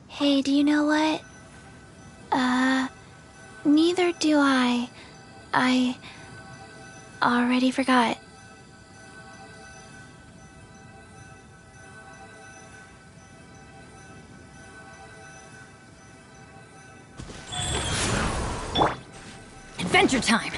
Hey, do you know what? Neither do I. I already forgot. Adventure time!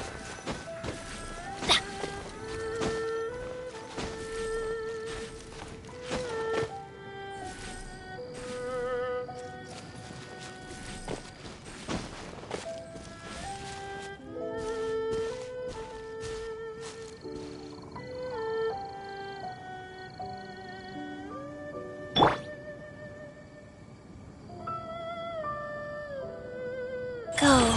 Go.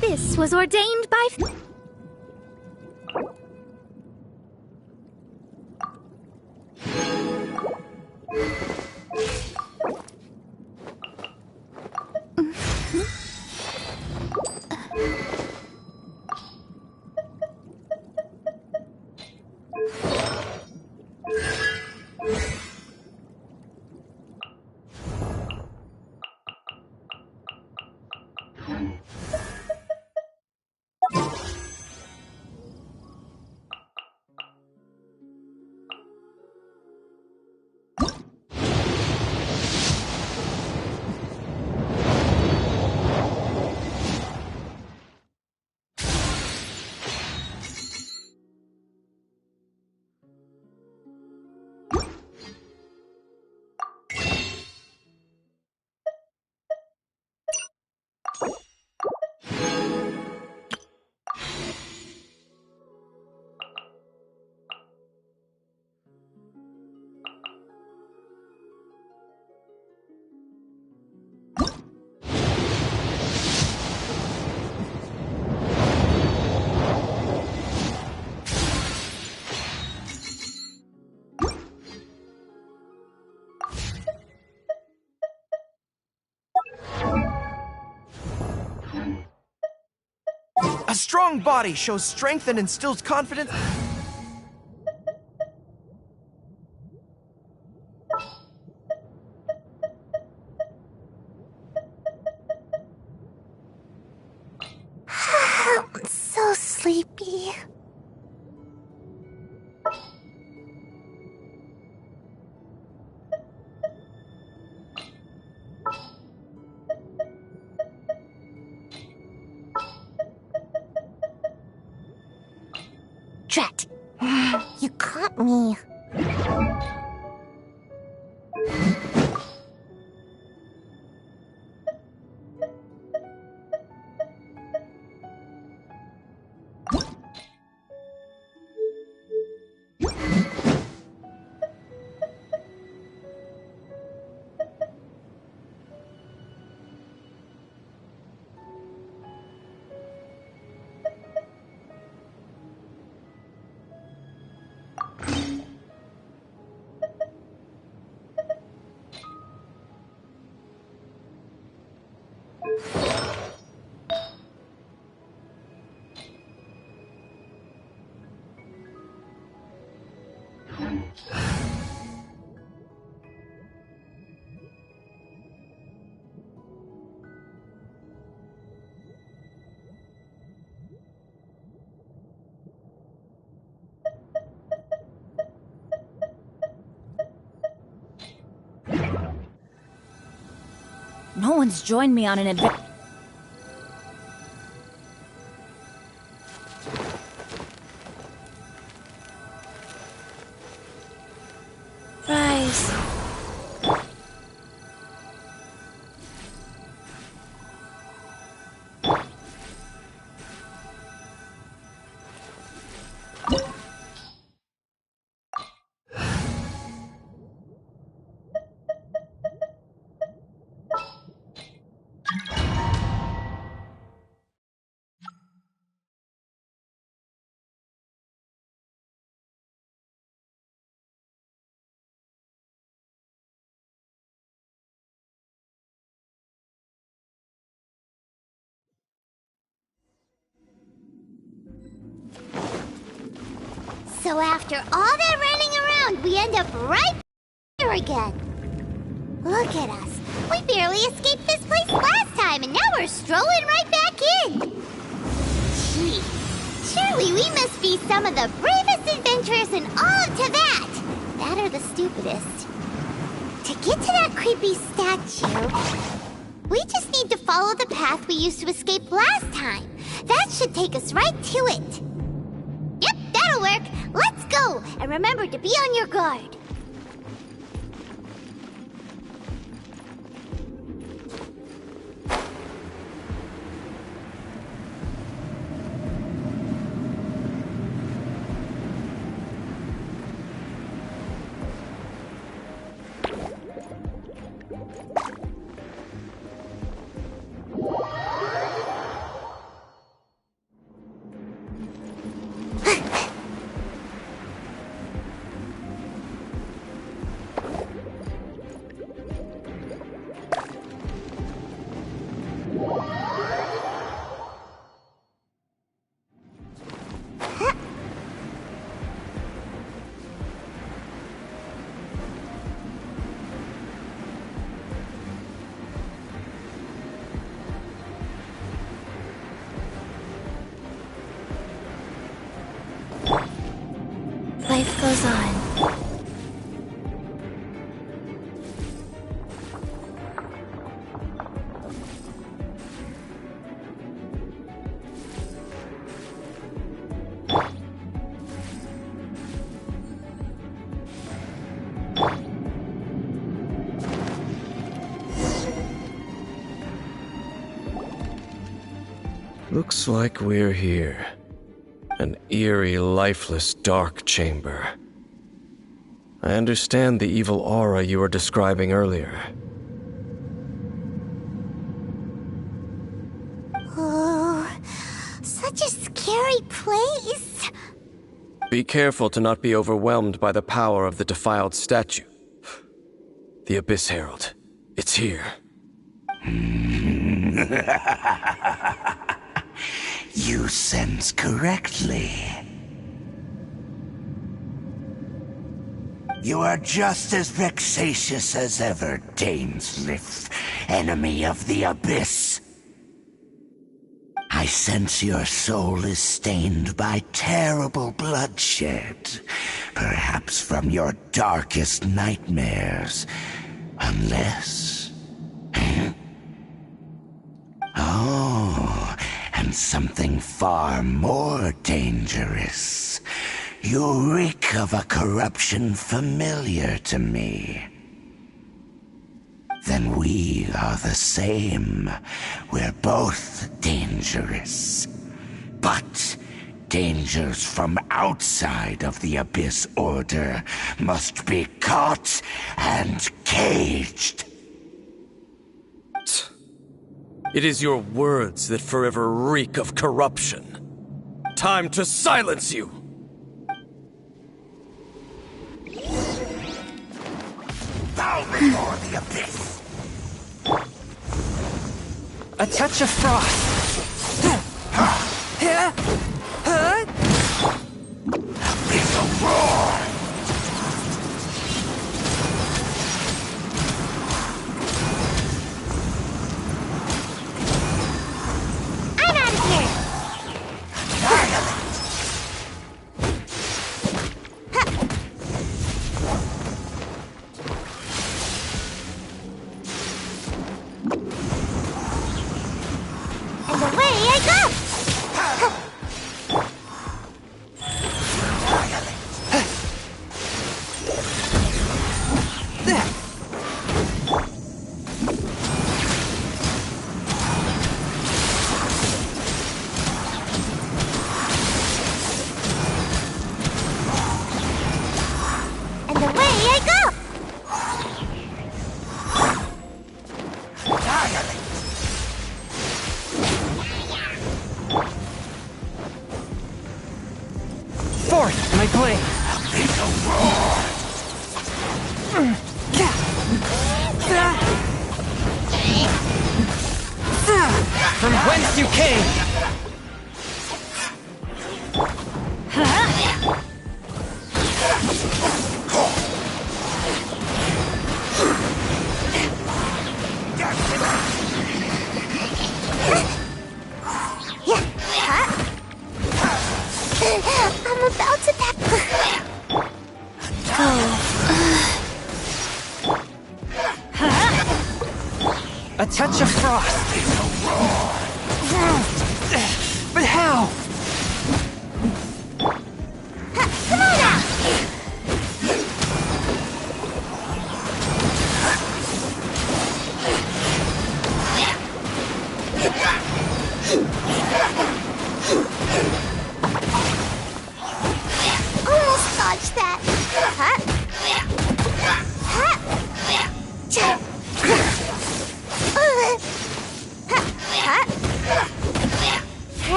This was ordained by... A strong body shows strength and instills confidence. I'm so sleepy. Drat! You caught me. No one's joined me on an adventure. Rise. So after all that running around, we end up right here again. Look at us. We barely escaped this place last time, and now we're strolling right back in. Gee, surely we must be some of the bravest adventurers in all of Teyvat. That or the stupidest. To get to that creepy statue, we just need to follow the path we used to escape last time. That should take us right to it. Yep, that'll work. Let's go, and remember to be on your guard. Life goes on. Looks like we're here. An eerie, lifeless, dark chamber. I understand the evil aura you were describing earlier. Oh, such a scary place. Be careful to not be overwhelmed by the power of the defiled statue. The Abyss Herald. It's here. You you sense correctly. You are just as vexatious as ever, Dainsleif, enemy of the Abyss. I sense your soul is stained by terrible bloodshed, perhaps from your darkest nightmares, unless... Oh, and something far more dangerous. You reek of a corruption familiar to me. Then we are the same. We're both dangerous. But dangers from outside of the Abyss Order must be caught and caged. It is your words that forever reek of corruption. Time to silence you! Bow before the Abyss! A touch of frost. Abyssal roar! I'm out of here! And away I go! And away I go! Forth, my blade. Abyssal roar! From whence you came. I'm about to back. A touch of frost. But how? Come on now! Almost dodged that. Huh? Huh? Huh?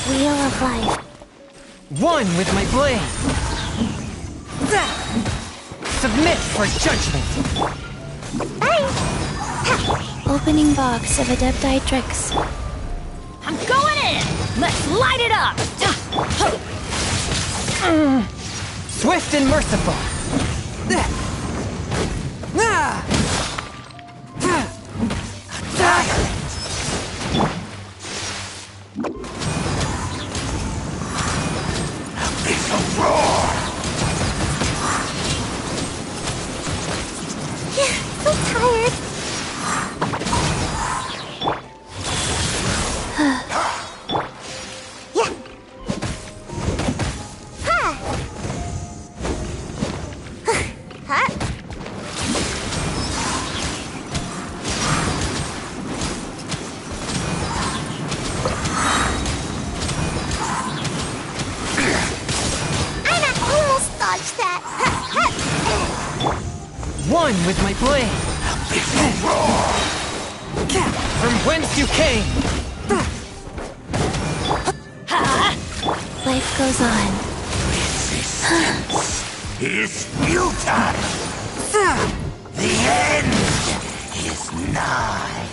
Wheel of life. One with my blade. Submit for judgment. Opening box of Adepti tricks. I'm going in! Let's light it up! Swift and merciful. Abyssal roar! So tired. Yeah. Huh. Huh? I almost dodged that. One with my blade. Abyssal roar! From whence you came. Life goes on. Resistance is futile. The end is nigh.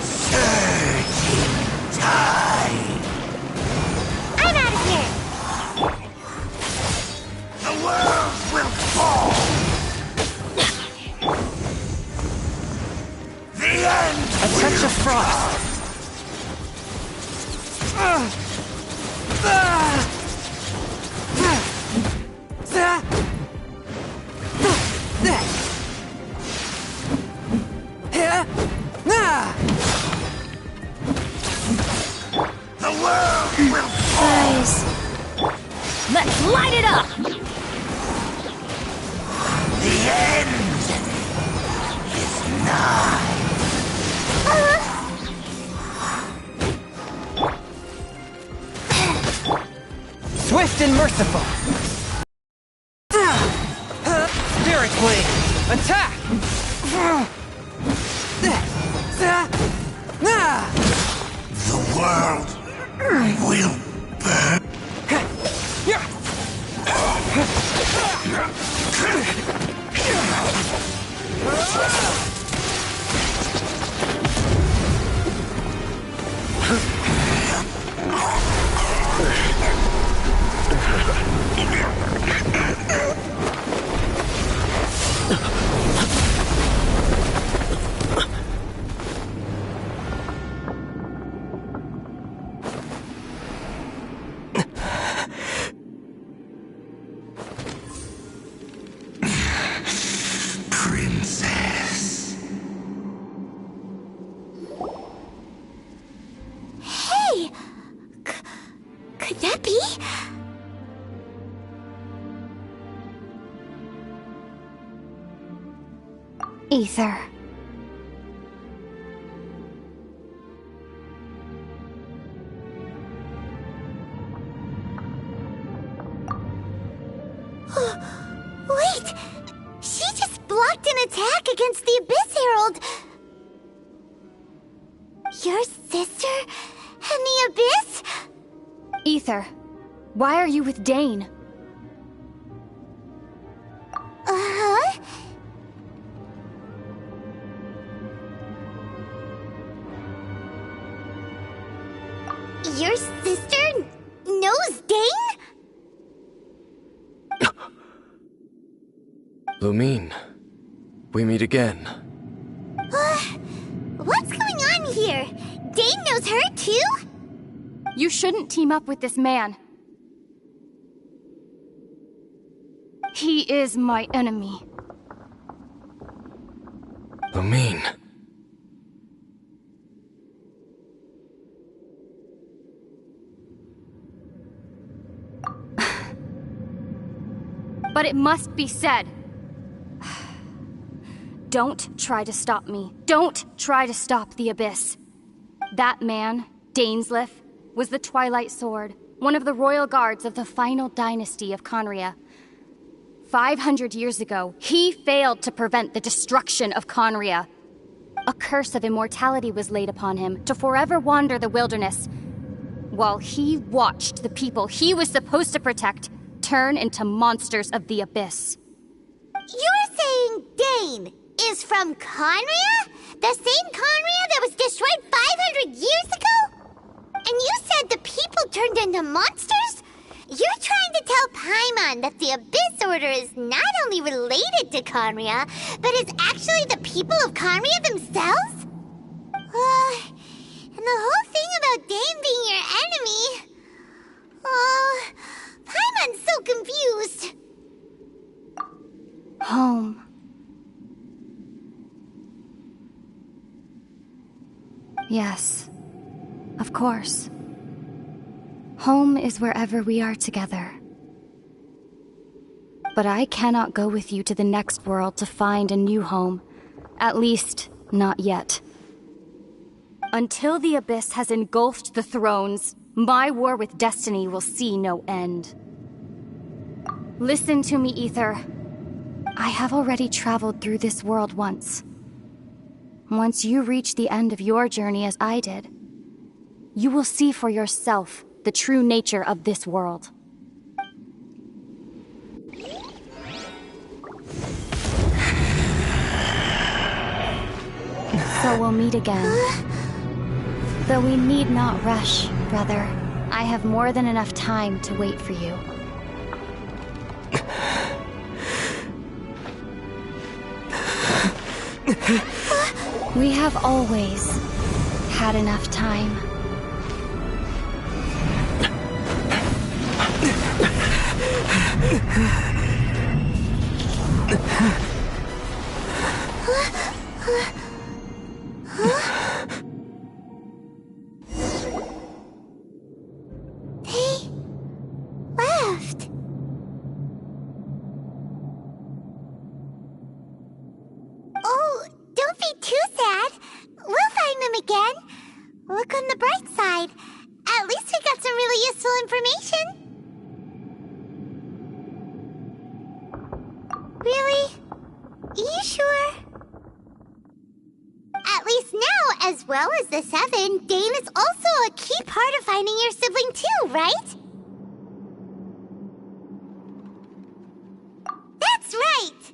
Surging tide. I'm out of here! The world will fall. The end. A touch of frost. The world will fall. Guys, Let's light it up! The end is nigh. Swift and merciful. Spirit Blade, attack! The world will burn. Princess. Hey! Could that be? Ether. Wait! She just blocked an attack against the Abyss Herald! Your sister and the Abyss? Ether, why are you with Dane? Uh-huh. Your sister knows Dane? Loomian, we meet again. What's going on here? Dane knows her too? You shouldn't team up with this man. He is my enemy. Loomian. But it must be said. Don't try to stop me. Don't try to stop the Abyss. That man, Dainsleif, was the Twilight Sword, one of the royal guards of the final dynasty of Conria. 500 years ago, he failed to prevent the destruction of Conria. A curse of immortality was laid upon him to forever wander the wilderness, while he watched the people he was supposed to protect turn into monsters of the Abyss. You're saying Dane is from Conria? The same Conria that was destroyed 500 years ago? And you said the people turned into monsters? You're trying to tell Paimon that the Abyss Order is not only related to Conria, but is actually the people of Conria themselves? And the whole thing about Dane being your enemy... Paimon's so confused. Home. Yes, of course. Home is wherever we are together. But I cannot go with you to the next world to find a new home. At least, not yet. Until the Abyss has engulfed the thrones, my war with destiny will see no end. Listen to me, Ether. I have already traveled through this world once. Once you reach the end of your journey as I did, you will see for yourself the true nature of this world. So we'll meet again. Though we need not rush, brother. I have more than enough time to wait for you. We have always had enough time. They left. Oh, don't be too sad. We'll find them again. Look on the bright side. At least we got some really useful information. Really? You sure? At least now, as well as the Seven, Dane is also a key part of finding your sibling too, right? That's right!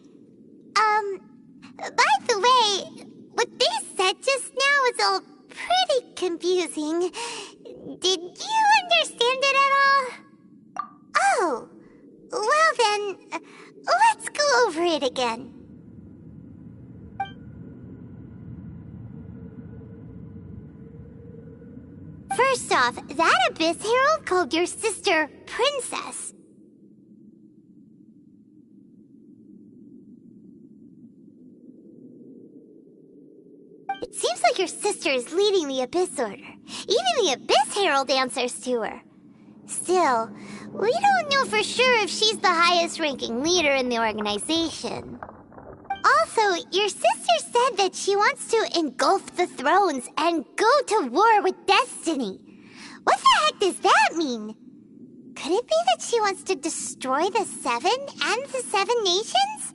By the way, what they said just now is all pretty confusing. Did you understand it at all? Oh, well then, let's go over it again. First off, that Abyss Herald called your sister Princess. It seems like your sister is leading the Abyss Order. Even the Abyss Herald answers to her. Still, we don't know for sure if she's the highest-ranking leader in the organization. Also, your sister said that she wants to engulf the thrones and go to war with Destiny. What the heck does that mean? Could it be that she wants to destroy the Seven and the Seven Nations?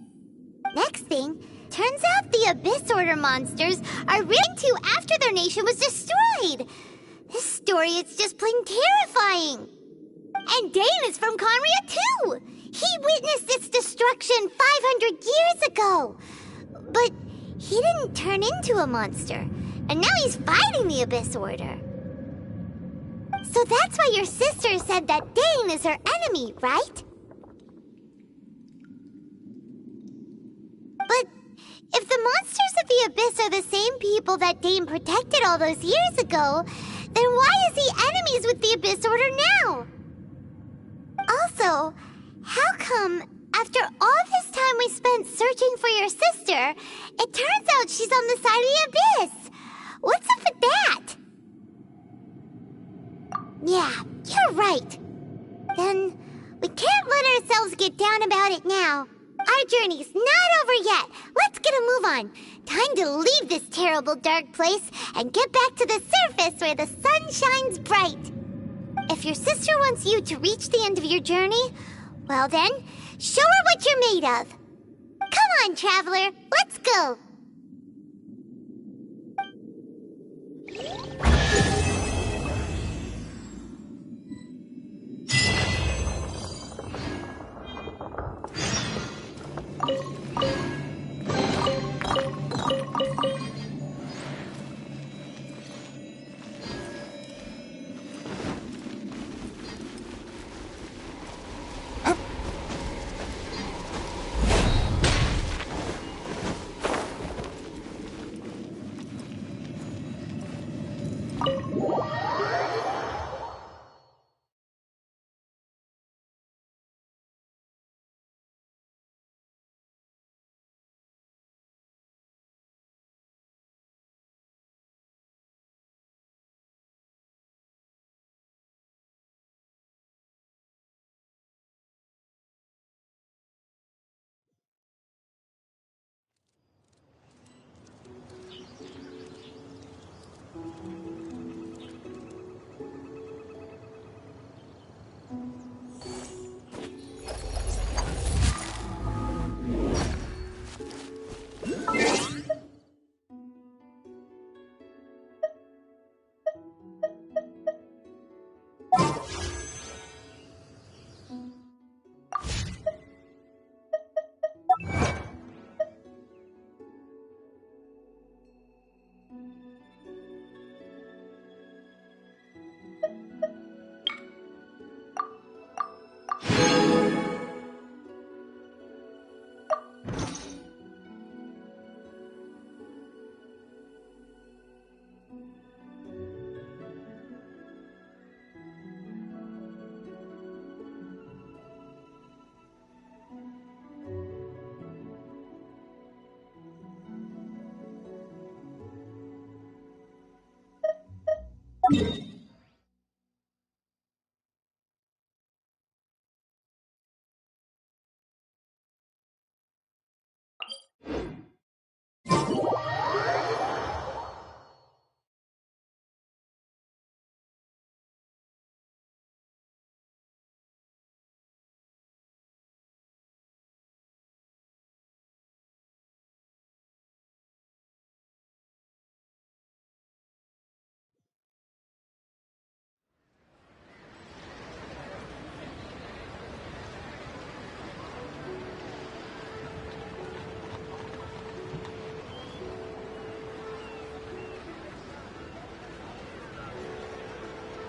Next thing, turns out the Abyss Order monsters are really too after their nation was destroyed. This story is just plain terrifying. And Dane is from Conria too. He witnessed its destruction 500 years ago. But he didn't turn into a monster. And now he's fighting the Abyss Order. So that's why your sister said that Dane is her enemy, right? But if the monsters of the Abyss are the same people that Dane protected all those years ago, then why is he enemies with the Abyss Order now? Also, how come, after all this time we spent searching for your sister, it turns out she's on the side of the Abyss? What's up with that? Yeah, you're right. Then, we can't let ourselves get down about it now. Our journey's not over yet. Let's get a move on. Time to leave this terrible dark place and get back to the surface where the sun shines bright. If your sister wants you to reach the end of your journey, well then, show her what you're made of. Come on, traveler, let's go.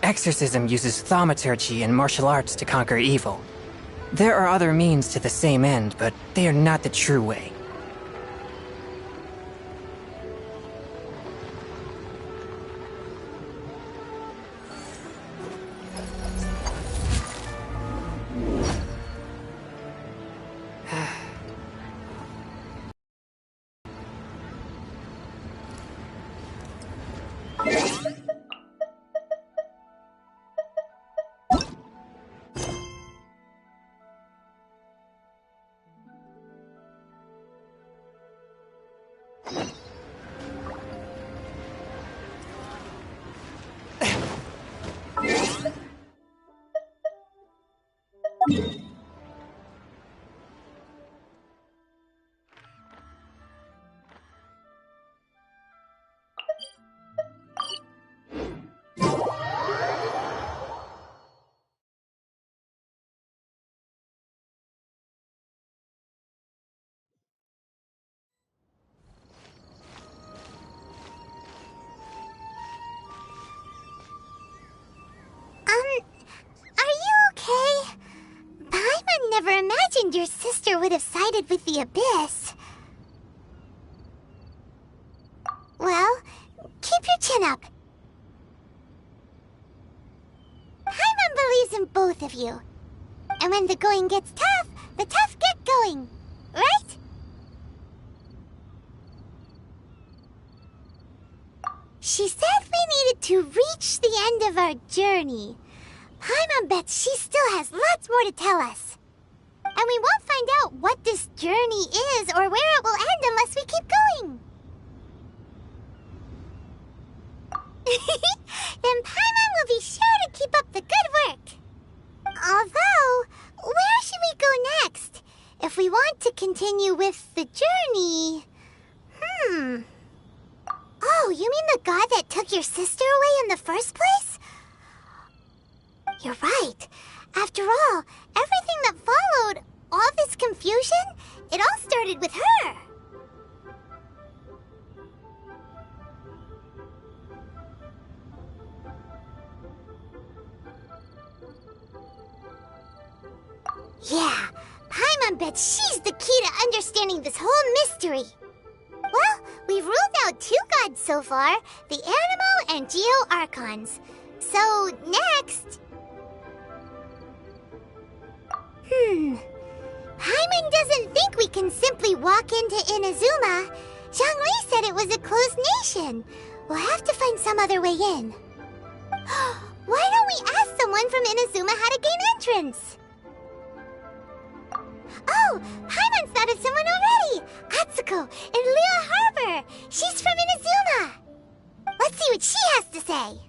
Exorcism uses thaumaturgy and martial arts to conquer evil. There are other means to the same end, but they are not the true way. Are you okay? Paimon never imagined your sister would have sided with the Abyss. Well, keep your chin up. Paimon believes in both of you. And when the going gets tough, the tough get going. Right? She said we needed to reach the end of our journey. Paimon bets she still has lots more to tell us. And we won't find out what this journey is or where it will end unless we keep going. Then Paimon will be sure to keep up the good work. Although, where should we go next? If we want to continue with the journey... Oh, you mean the god that took your sister away in the first place? You're right. After all, everything that followed, all this confusion, it all started with her. Yeah, Paimon bets she's the key to understanding this whole mystery. Well, we've ruled out 2 gods so far, the Animo and Geo Archons. So, next... Paimon doesn't think we can simply walk into Inazuma. Zhongli said it was a closed nation. We'll have to find some other way in. Why don't we ask someone from Inazuma how to gain entrance? Oh, Paimon's thought of someone already! Atsuko, in Liyue Harbor! She's from Inazuma! Let's see what she has to say!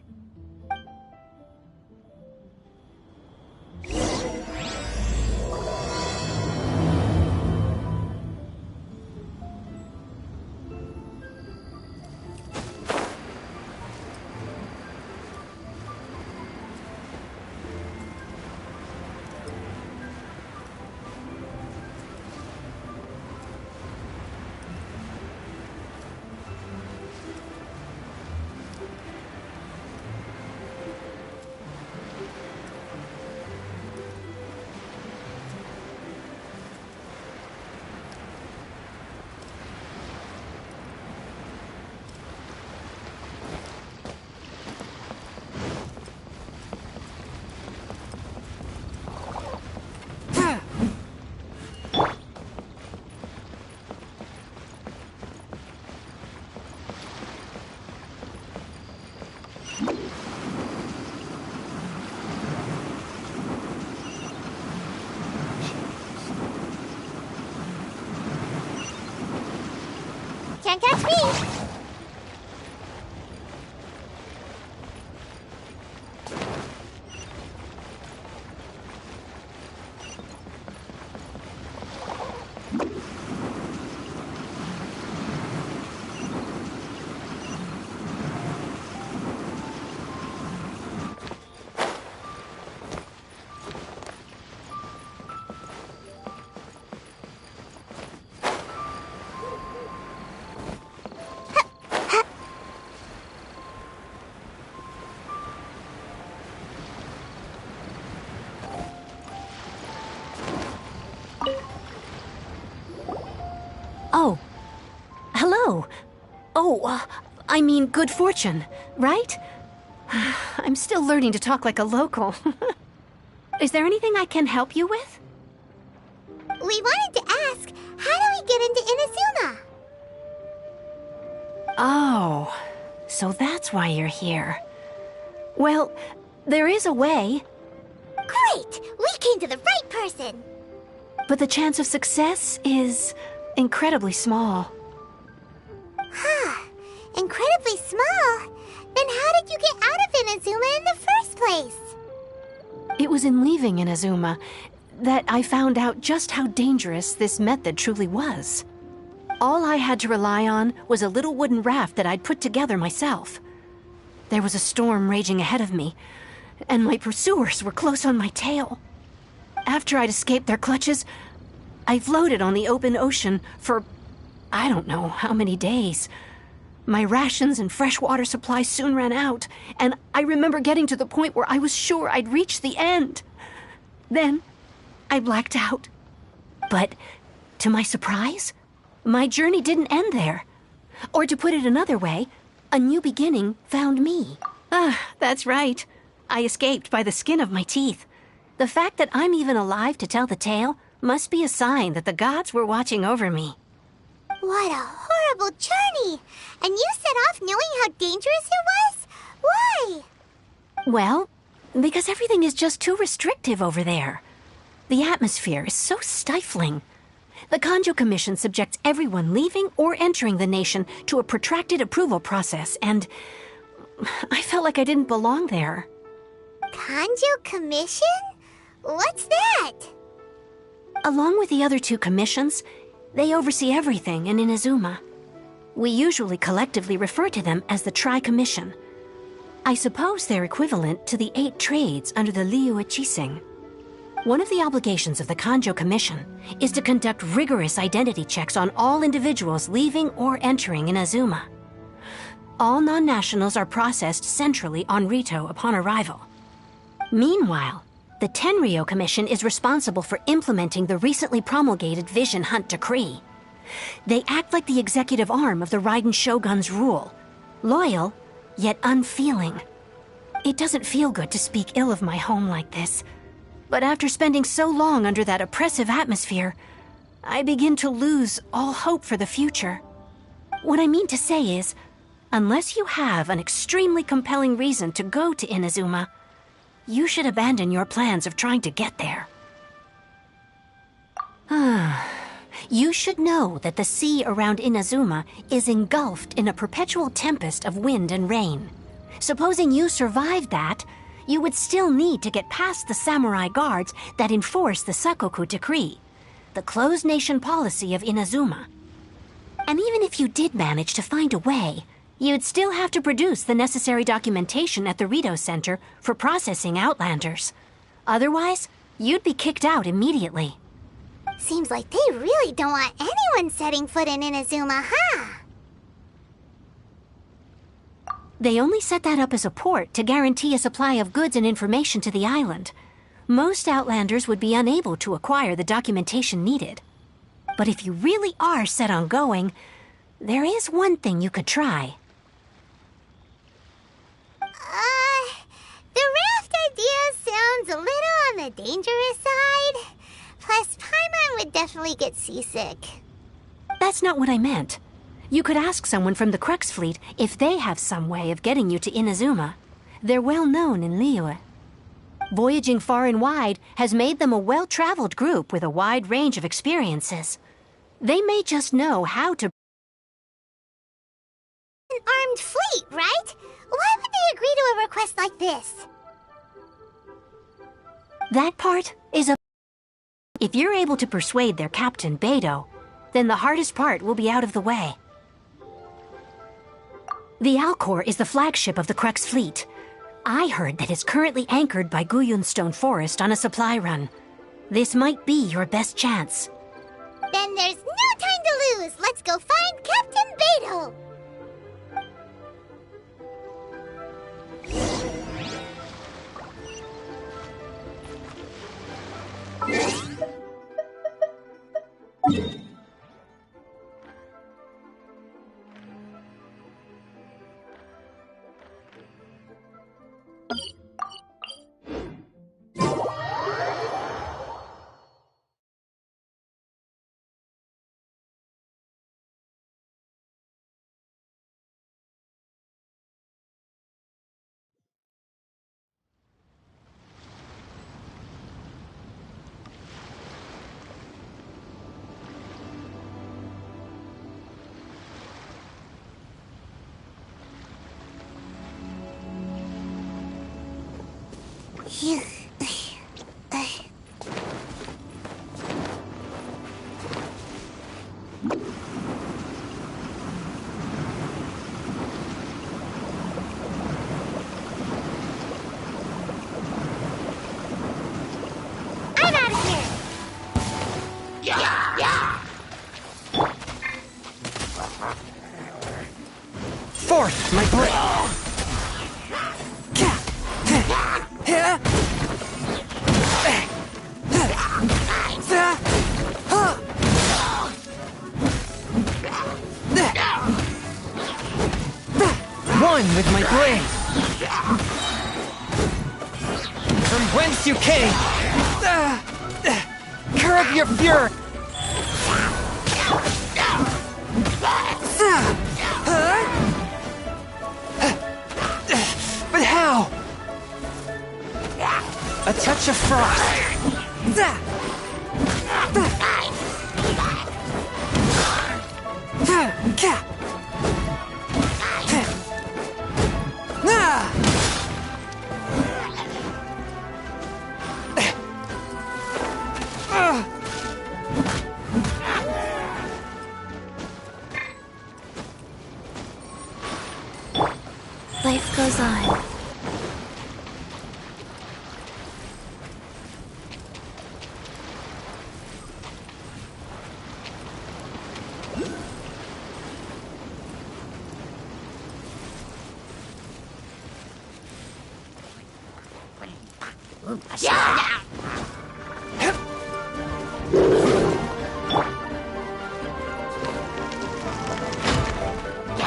I mean good fortune, right? I'm still learning to talk like a local. Is there anything I can help you with? We wanted to ask, how do we get into Innocena? Oh, so that's why you're here. Well, there is a way. Great! We came to the right person! But the chance of success is incredibly small. Huh. Incredibly small? Then how did you get out of Inazuma in the first place? It was in leaving Inazuma that I found out just how dangerous this method truly was. All I had to rely on was a little wooden raft that I'd put together myself. There was a storm raging ahead of me, and my pursuers were close on my tail. After I'd escaped their clutches, I floated on the open ocean for I don't know how many days. My rations and freshwater supply soon ran out, and I remember getting to the point where I was sure I'd reached the end. Then, I blacked out. But, to my surprise, my journey didn't end there. Or to put it another way, a new beginning found me. That's right. I escaped by the skin of my teeth. The fact that I'm even alive to tell the tale must be a sign that the gods were watching over me. What a horrible journey! And you set off knowing how dangerous it was? Why? Well, because everything is just too restrictive over there. The atmosphere is so stifling. The Kanjo Commission subjects everyone leaving or entering the nation to a protracted approval process, and I felt like I didn't belong there. Kanjo Commission? What's that? Along with the other two commissions, they oversee everything in Inazuma. We usually collectively refer to them as the Tri-Commission. I suppose they're equivalent to the 8 trades under the Liyue Chising. One of the obligations of the Kanjo Commission is to conduct rigorous identity checks on all individuals leaving or entering Inazuma. All non-nationals are processed centrally on Rito upon arrival. Meanwhile, the Tenryo Commission is responsible for implementing the recently promulgated Vision Hunt Decree. They act like the executive arm of the Raiden Shogun's rule, loyal, yet unfeeling. It doesn't feel good to speak ill of my home like this, but after spending so long under that oppressive atmosphere, I begin to lose all hope for the future. What I mean to say is, unless you have an extremely compelling reason to go to Inazuma, you should abandon your plans of trying to get there. You should know that the sea around Inazuma is engulfed in a perpetual tempest of wind and rain. Supposing you survived that, you would still need to get past the samurai guards that enforce the Sakoku Decree, the closed nation policy of Inazuma. And even if you did manage to find a way, you'd still have to produce the necessary documentation at the Rito Center for processing Outlanders. Otherwise, you'd be kicked out immediately. Seems like they really don't want anyone setting foot in Inazuma, huh? They only set that up as a port to guarantee a supply of goods and information to the island. Most Outlanders would be unable to acquire the documentation needed. But if you really are set on going, there is one thing you could try. The raft idea sounds a little on the dangerous side. Plus, Paimon would definitely get seasick. That's not what I meant. You could ask someone from the Crux fleet if they have some way of getting you to Inazuma. They're well known in Liyue. Voyaging far and wide has made them a well-traveled group with a wide range of experiences. They may just know how to... An armed fleet, right? Why would they agree to a request like this? That part is a... If you're able to persuade their captain, Beidou, then the hardest part will be out of the way. The Alcor is the flagship of the Crux fleet. I heard that it's currently anchored by Guyunstone Forest on a supply run. This might be your best chance. Then there's no time to lose. Let's go find Captain Beidou. Force my blade! One with my blade! From whence you came! Curb your fury! But how? A touch of frost. Life goes on.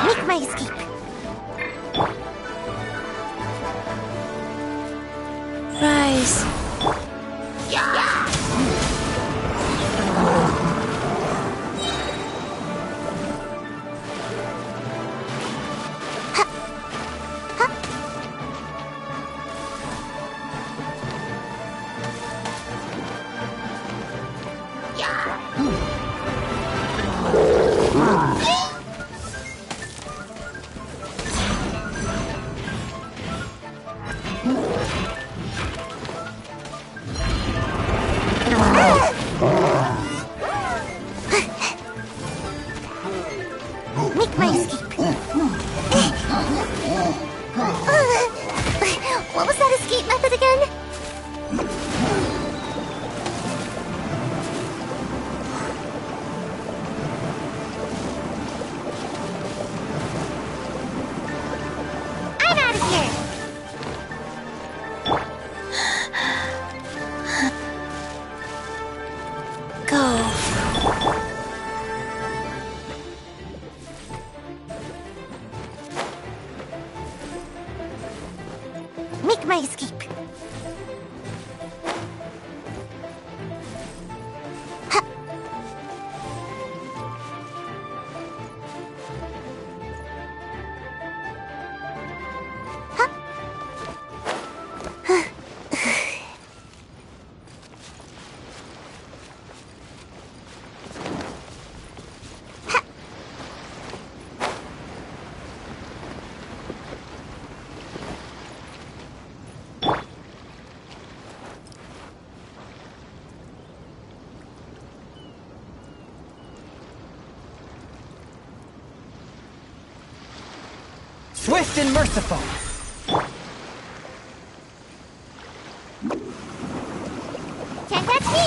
Make my escape. Rise. Make my escape. What was that escape method again? I'm out of here. Go. Make my escape. Swift and merciful! Can't catch me.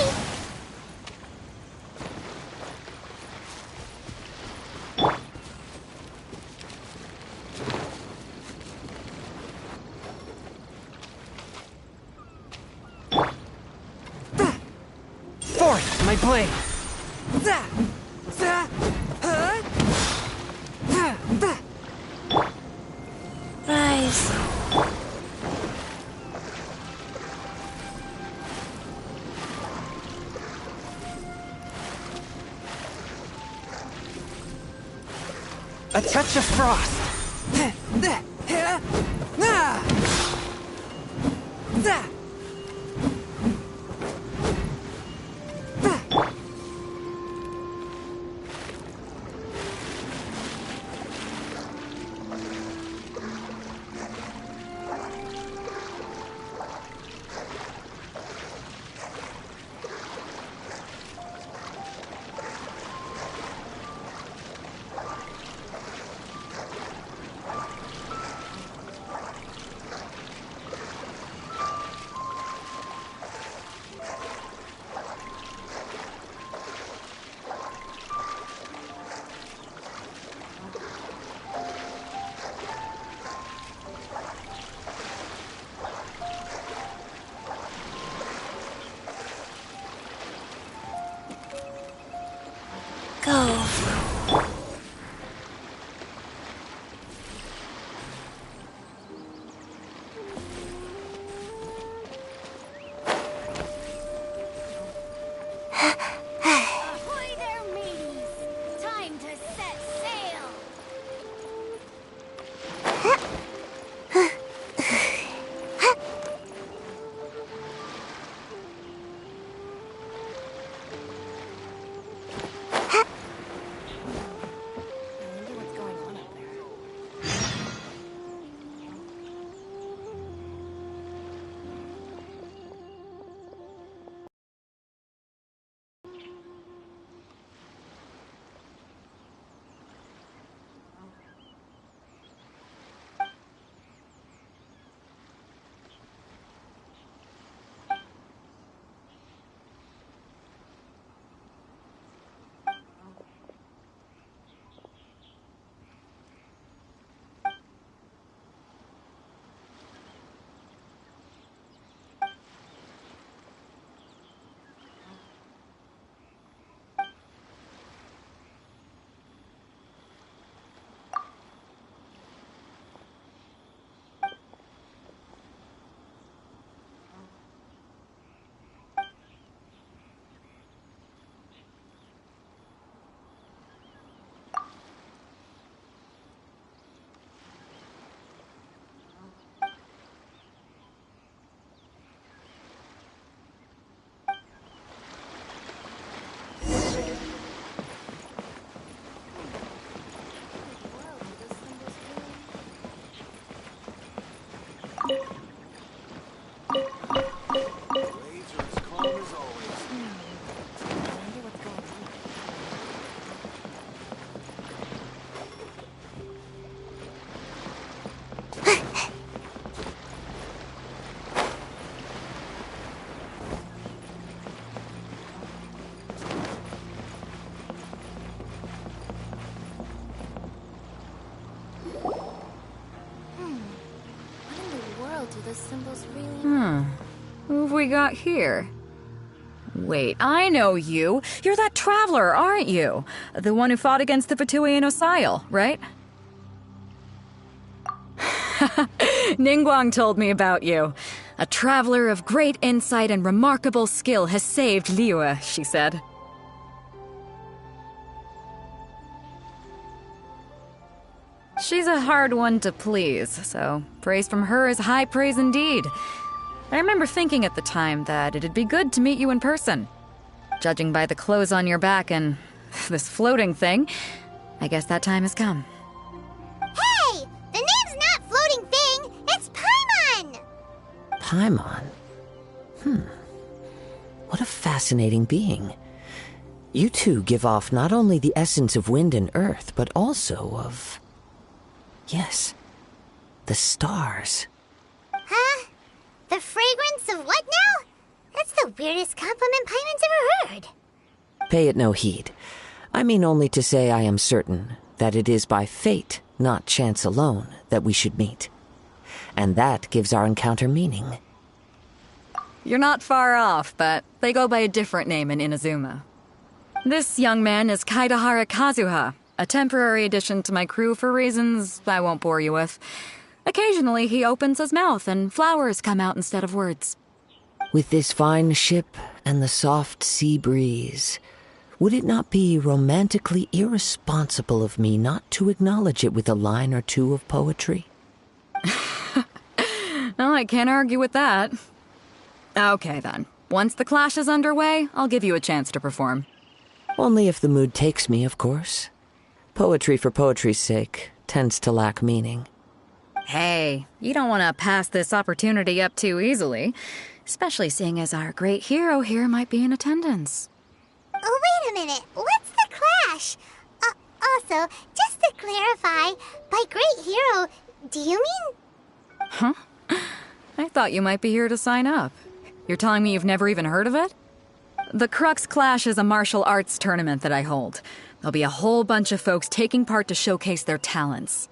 Force my blade! Rise. A touch of frost! Who have we got here? Wait, I know you. You're that traveler, aren't you? The one who fought against the Patuian Osile, right? Ningguang told me about you. A traveler of great insight and remarkable skill has saved Liyue, she said. She's a hard one to please, so praise from her is high praise indeed. I remember thinking at the time that it'd be good to meet you in person. Judging by the clothes on your back and this floating thing, I guess that time has come. Hey! The name's not Floating Thing, it's Paimon! Paimon? What a fascinating being. You two give off not only the essence of wind and earth, but also of... yes, the stars. Huh? The fragrance of what now? That's the weirdest compliment Paimon's ever heard. Pay it no heed. I mean only to say I am certain that it is by fate, not chance alone, that we should meet. And that gives our encounter meaning. You're not far off, but they go by a different name in Inazuma. This young man is Kaidahara Kazuha, a temporary addition to my crew for reasons I won't bore you with. Occasionally he opens his mouth and flowers come out instead of words. With this fine ship and the soft sea breeze, would it not be romantically irresponsible of me not to acknowledge it with a line or two of poetry? Well, I can't argue with that. Okay then. Once the clash is underway, I'll give you a chance to perform. Only if the mood takes me, of course. Poetry for poetry's sake tends to lack meaning. Hey, you don't want to pass this opportunity up too easily, especially seeing as our great hero here might be in attendance. Oh, wait a minute. What's the clash? Also, just to clarify, by great hero, do you mean... Huh? I thought you might be here to sign up. You're telling me you've never even heard of it? The Crux Clash is a martial arts tournament that I hold. There'll be a whole bunch of folks taking part to showcase their talents.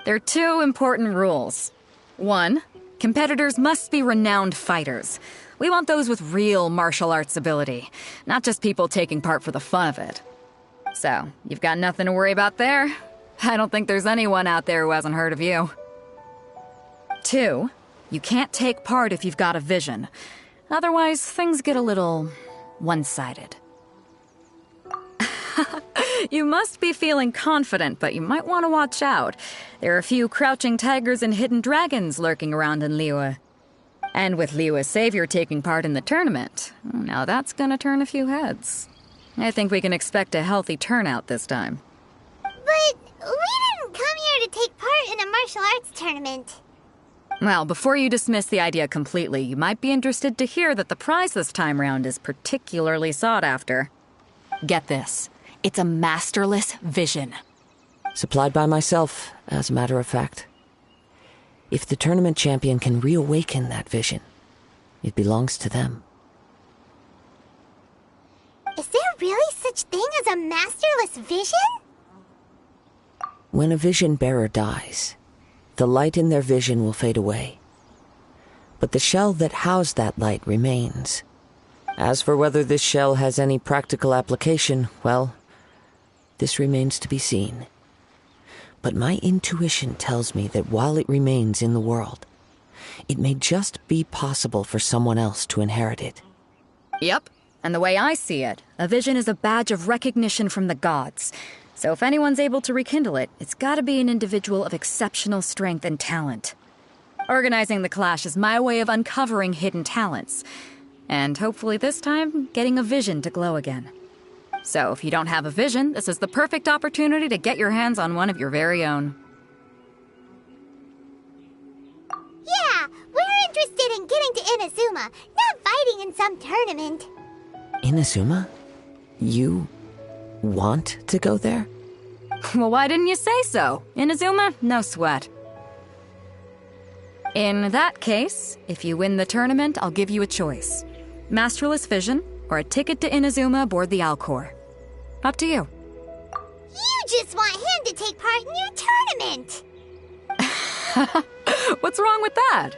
There are two important rules. 1, competitors must be renowned fighters. We want those with real martial arts ability, not just people taking part for the fun of it. So, you've got nothing to worry about there. I don't think there's anyone out there who hasn't heard of you. 2, you can't take part if you've got a vision. Otherwise, things get a little one-sided. You must be feeling confident, but you might want to watch out. There are a few crouching tigers and hidden dragons lurking around in Liyue. And with Liyue's savior taking part in the tournament, now that's gonna turn a few heads. I think we can expect a healthy turnout this time. But we didn't come here to take part in a martial arts tournament. Well, before you dismiss the idea completely, you might be interested to hear that the prize this time round is particularly sought after. Get this. It's a masterless vision. Supplied by myself, as a matter of fact. If the tournament champion can reawaken that vision, it belongs to them. Is there really such thing as a masterless vision? When a vision bearer dies, the light in their vision will fade away. But the shell that housed that light remains. As for whether this shell has any practical application, well, this remains to be seen. But my intuition tells me that while it remains in the world, it may just be possible for someone else to inherit it. Yep, and the way I see it, a vision is a badge of recognition from the gods. So if anyone's able to rekindle it, it's gotta be an individual of exceptional strength and talent. Organizing the clash is my way of uncovering hidden talents. And hopefully this time, getting a vision to glow again. So if you don't have a vision, this is the perfect opportunity to get your hands on one of your very own. Yeah, Innocena, not fighting in some tournament. Inazuma? You want to go there? Well, why didn't you say so? Inazuma, no sweat. In that case, if you win the tournament, I'll give you a choice. Masterless Vision, or a ticket to Inazuma aboard the Alcor. Up to you. You just want him to take part in your tournament! What's wrong with that?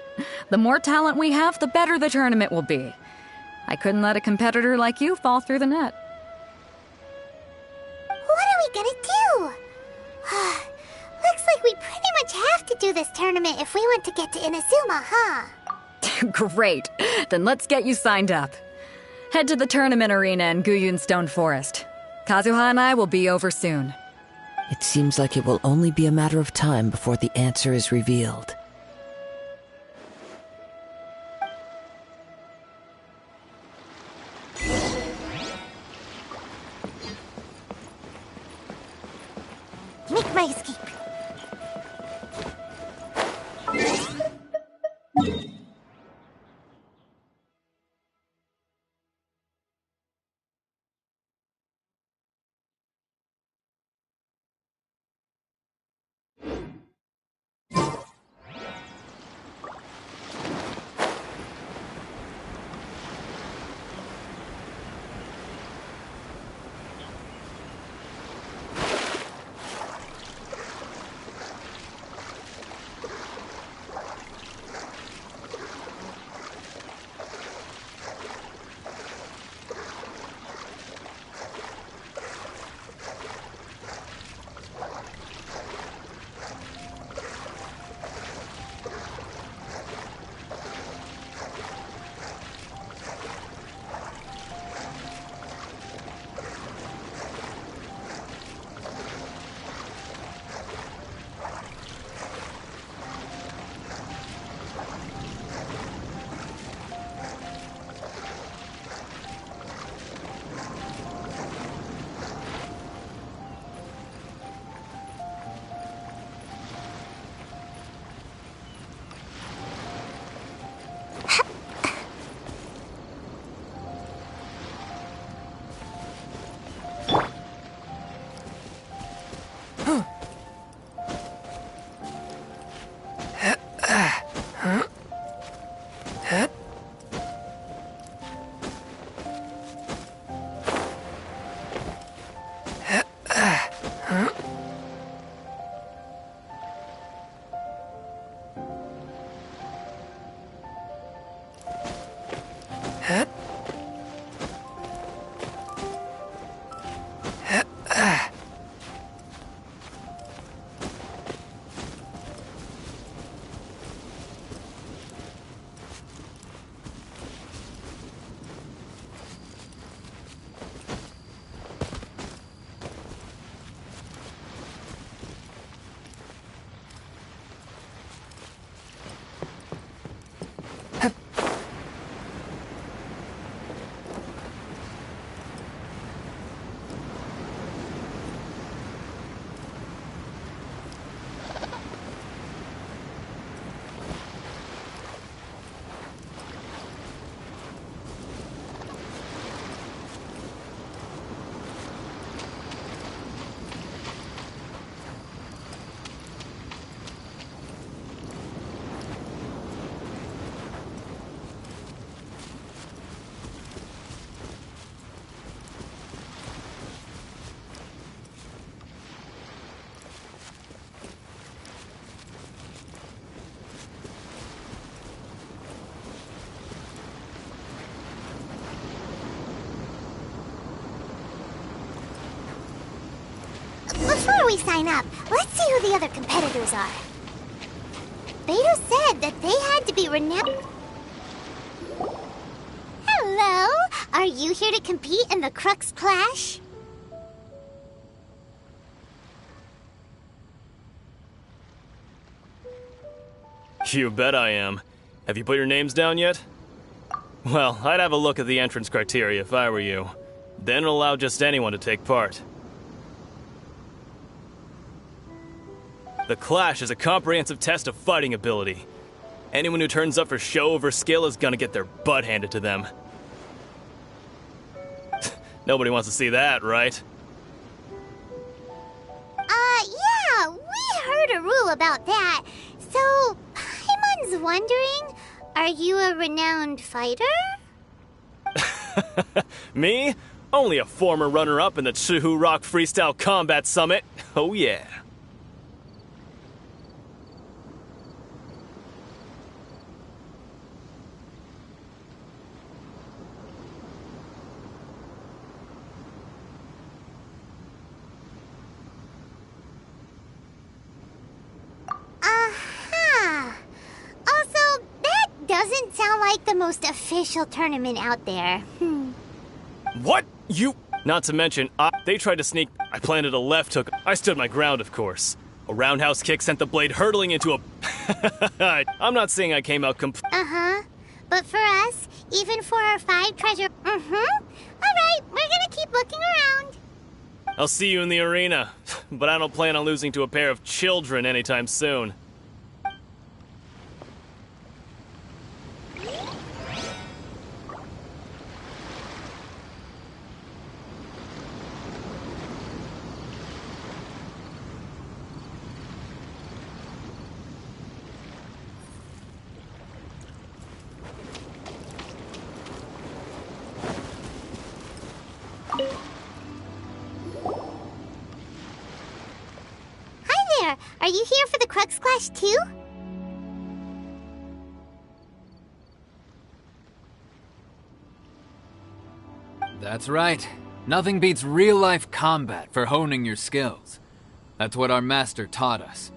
The more talent we have, the better the tournament will be. I couldn't let a competitor like you fall through the net. What are we gonna do? Looks like we pretty much have to do this tournament if we want to get to Inazuma, huh? Great. Then let's get you signed up. Head to the tournament arena in Guyun Stone Forest. Kazuha and I will be over soon. It seems like it will only be a matter of time before the answer is revealed. Make my escape. Before we sign up, let's see who the other competitors are. Beto said that they had to be renowned. Hello? Are you here to compete in the Crux Clash? You bet I am. Have you put your names down yet? Well, I'd have a look at the entrance criteria if I were you. Then it'll allow just anyone to take part. The Clash is a comprehensive test of fighting ability. Anyone who turns up for show over skill is gonna get their butt handed to them. Nobody wants to see that, right? Yeah, we heard a rule about that. So, Paimon's wondering, are you a renowned fighter? Me? Only a former runner-up in the Chihu Rock Freestyle Combat Summit. Oh yeah. Also, that doesn't sound like the most official tournament out there. What? You? Not to mention, they tried to sneak. I planted a left hook. I stood my ground, of course. A roundhouse kick sent the blade hurtling into a... I'm not saying I came out But for us, even for our 5 treasure... Alright, we're gonna keep looking around. I'll see you in the arena. But I don't plan on losing to a pair of children anytime soon. Are you here for the Crux Clash too? That's right. Nothing beats real-life combat for honing your skills. That's what our master taught us.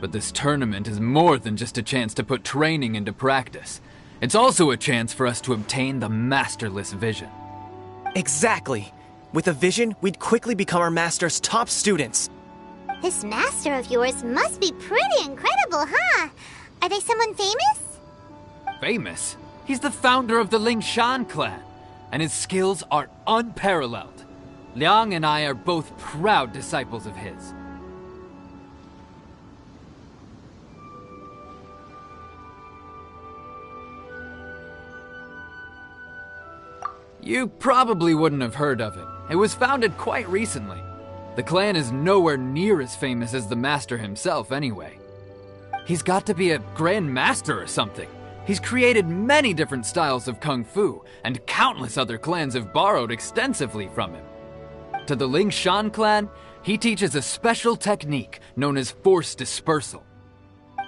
But this tournament is more than just a chance to put training into practice. It's also a chance for us to obtain the masterless vision. Exactly. With a vision, we'd quickly become our master's top students. This master of yours must be pretty incredible, huh? Are they someone famous? Famous? He's the founder of the Lingshan clan, and his skills are unparalleled. Liang and I are both proud disciples of his. You probably wouldn't have heard of it. It was founded quite recently. The clan is nowhere near as famous as the master himself anyway. He's got to be a grand master or something. He's created many different styles of kung fu, and countless other clans have borrowed extensively from him. To the Lingshan clan, he teaches a special technique known as Force Dispersal.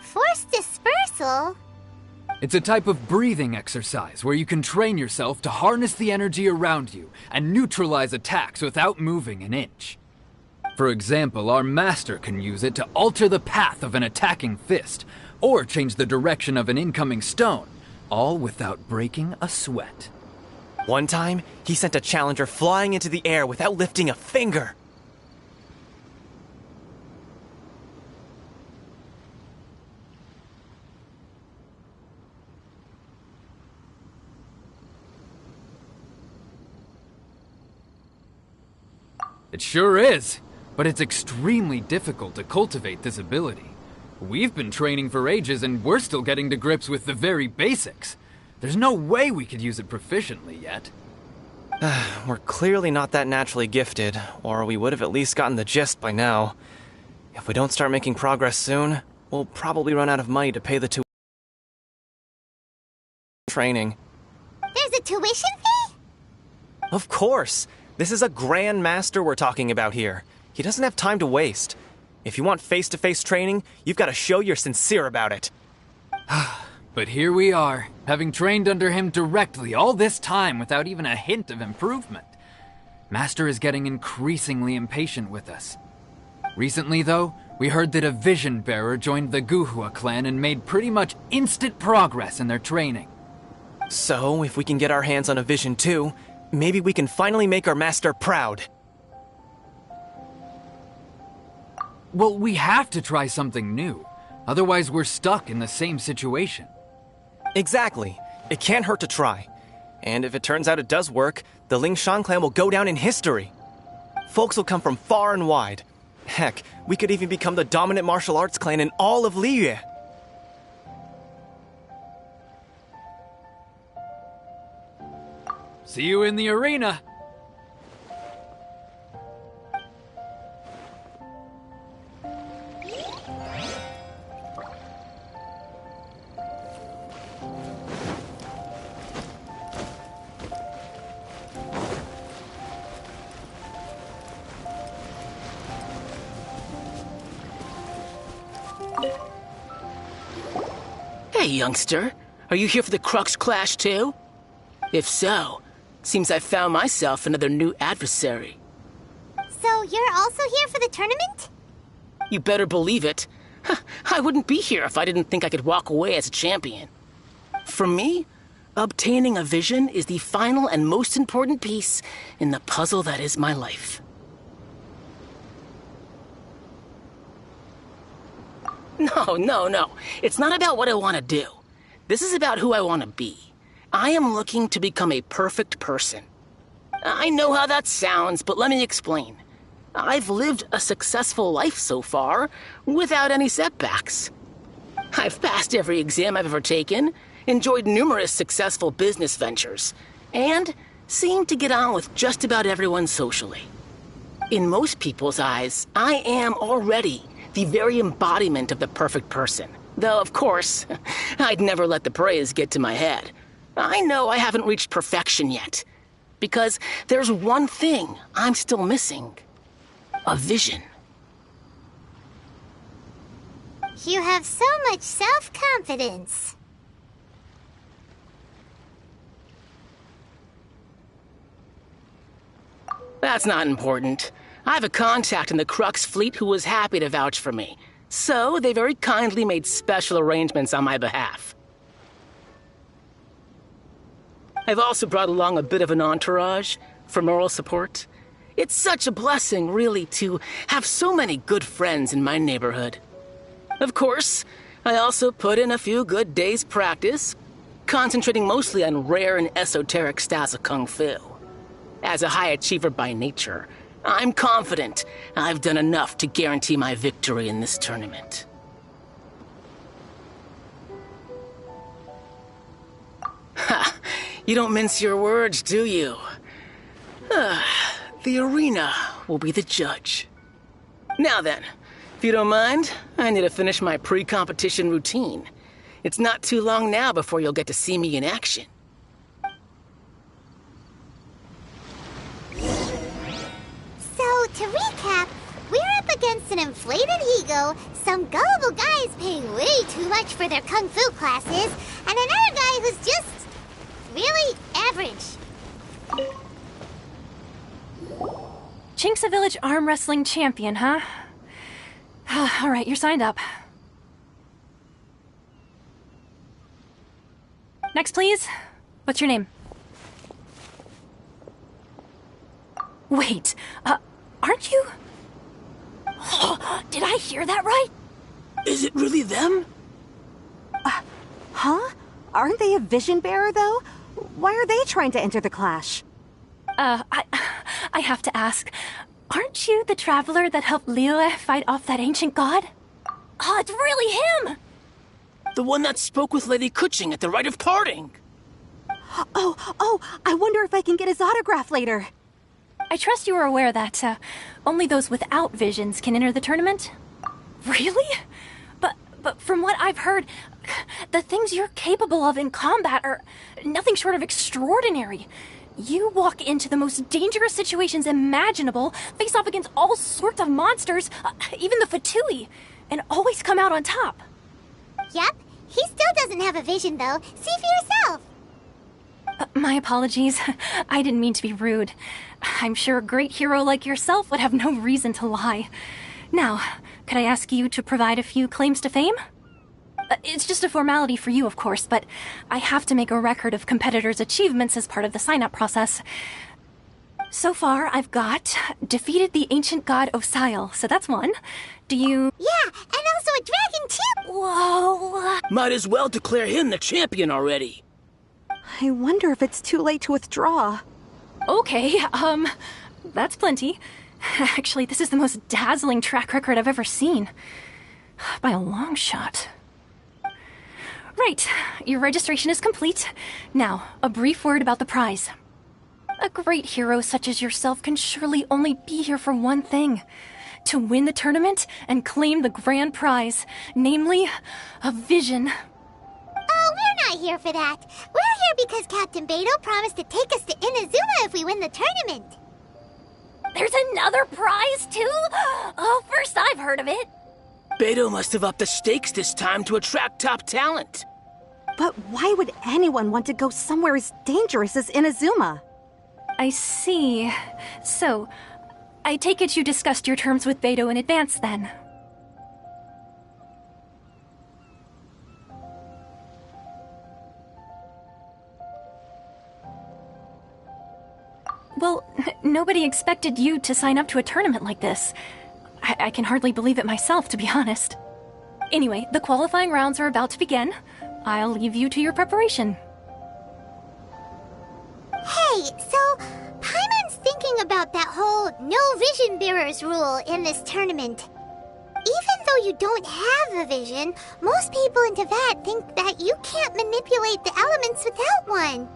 Force Dispersal? It's a type of breathing exercise where you can train yourself to harness the energy around you and neutralize attacks without moving an inch. For example, our master can use it to alter the path of an attacking fist, or change the direction of an incoming stone, all without breaking a sweat. One time, he sent a challenger flying into the air without lifting a finger. It sure is. But it's extremely difficult to cultivate this ability. We've been training for ages and we're still getting to grips with the very basics. There's no way we could use it proficiently yet. We're clearly not that naturally gifted, or we would have at least gotten the gist by now. If we don't start making progress soon, we'll probably run out of money to pay the training. There's a tuition fee? Of course! This is a Grand Master we're talking about here. He doesn't have time to waste. If you want face-to-face training, you've got to show you're sincere about it. But here we are, having trained under him directly all this time without even a hint of improvement. Master is getting increasingly impatient with us. Recently, though, we heard that a Vision Bearer joined the Guhua clan and made pretty much instant progress in their training. So, if we can get our hands on a Vision too, maybe we can finally make our master proud. Well, we have to try something new. Otherwise, we're stuck in the same situation. Exactly. It can't hurt to try. And if it turns out it does work, the Lingshan clan will go down in history. Folks will come from far and wide. Heck, we could even become the dominant martial arts clan in all of Liyue. See you in the arena. Hey, youngster. Are you here for the Crux Clash, too? If so, seems I found myself another new adversary. So you're also here for the tournament? You better believe it. I wouldn't be here if I didn't think I could walk away as a champion. For me, obtaining a vision is the final and most important piece in the puzzle that is my life. No. It's not about what I want to do. This is about who I want to be. I am looking to become a perfect person. I know how that sounds, but let me explain. I've lived a successful life so far, without any setbacks. I've passed every exam I've ever taken, enjoyed numerous successful business ventures, and seem to get on with just about everyone socially. In most people's eyes, I am already the very embodiment of the perfect person. Though, of course, I'd never let the praise get to my head. I know I haven't reached perfection yet, because there's one thing I'm still missing. A vision. You have so much self-confidence. That's not important. I have a contact in the Crux fleet who was happy to vouch for me, so they very kindly made special arrangements on my behalf. I've also brought along a bit of an entourage for moral support. It's such a blessing, really, to have so many good friends in my neighborhood. Of course, I also put in a few good days' practice, concentrating mostly on rare and esoteric styles of Kung Fu. As a high achiever by nature, I'm confident I've done enough to guarantee my victory in this tournament. Ha! You don't mince your words, do you? The arena will be the judge. Now then, if you don't mind, I need to finish my pre-competition routine. It's not too long now before you'll get to see me in action. So, to recap, we're up against an inflated ego, some gullible guys paying way too much for their kung fu classes, and another guy who's just really average. Chinksa Village arm wrestling champion, huh? Alright, you're signed up. Next, please. What's your name? Wait, aren't you? Did I hear that right? Is it really them? Huh? Aren't they a vision bearer, though? Why are they trying to enter the clash? I have to ask, aren't you the traveler that helped Liyue fight off that ancient god? Oh, it's really him! The one that spoke with Lady Kuching at the rite of parting. Oh, I wonder if I can get his autograph later. I trust you are aware that, only those without visions can enter the tournament? Really? But from what I've heard, the things you're capable of in combat are nothing short of extraordinary. You walk into the most dangerous situations imaginable, face off against all sorts of monsters, even the Fatui, and always come out on top. Yep, he still doesn't have a vision, though. See for yourself. My apologies. I didn't mean to be rude. I'm sure a great hero like yourself would have no reason to lie. Now, could I ask you to provide a few claims to fame? It's just a formality for you, of course, but I have to make a record of competitors' achievements as part of the sign-up process. So far, I've got defeated the ancient god Osial, so that's one. Do you... Yeah, and also a dragon too! Whoa! Might as well declare him the champion already. I wonder if it's too late to withdraw. Okay, that's plenty. Actually, this is the most dazzling track record I've ever seen. By a long shot. Right, your registration is complete. Now, a brief word about the prize. A great hero such as yourself can surely only be here for one thing. To win the tournament and claim the grand prize, namely, a vision. Oh, we're not here for that. We're here because Captain Beto promised to take us to Innocena if we win the tournament. There's another prize, too? Oh, first I've heard of it. Beto must have upped the stakes this time to attract top talent. But why would anyone want to go somewhere as dangerous as Inazuma? I see. So, I take it you discussed your terms with Beto in advance, then? Well, nobody expected you to sign up to a tournament like this. I can hardly believe it myself, to be honest. Anyway, the qualifying rounds are about to begin. I'll leave you to your preparation. Hey, so Paimon's thinking about that whole no vision bearers rule in this tournament. Even though you don't have a vision, most people in Teyvat think that you can't manipulate the elements without one.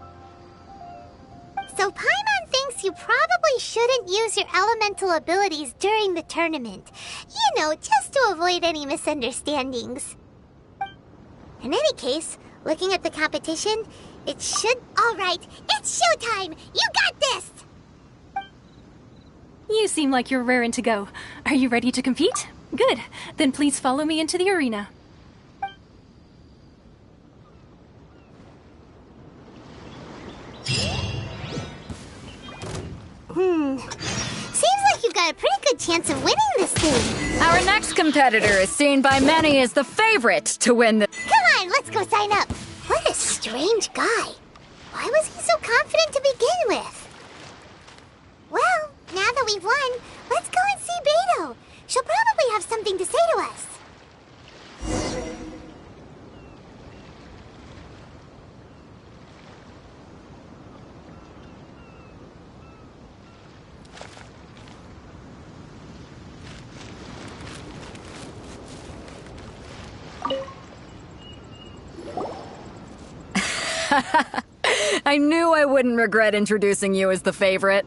So Paimon thinks you probably shouldn't use your elemental abilities during the tournament. You know, just to avoid any misunderstandings. In any case, looking at the competition, it should... Alright, it's showtime! You got this! You seem like you're raring to go. Are you ready to compete? Good. Then please follow me into the arena. Seems like you've got a pretty good chance of winning this thing. Our next competitor is seen by many as the favorite to win the... Come on, let's go sign up. What a strange guy. Why was he so confident to begin with? Well, now that we've won, let's go and see Beto. She'll probably have something to say to us. I knew I wouldn't regret introducing you as the favorite.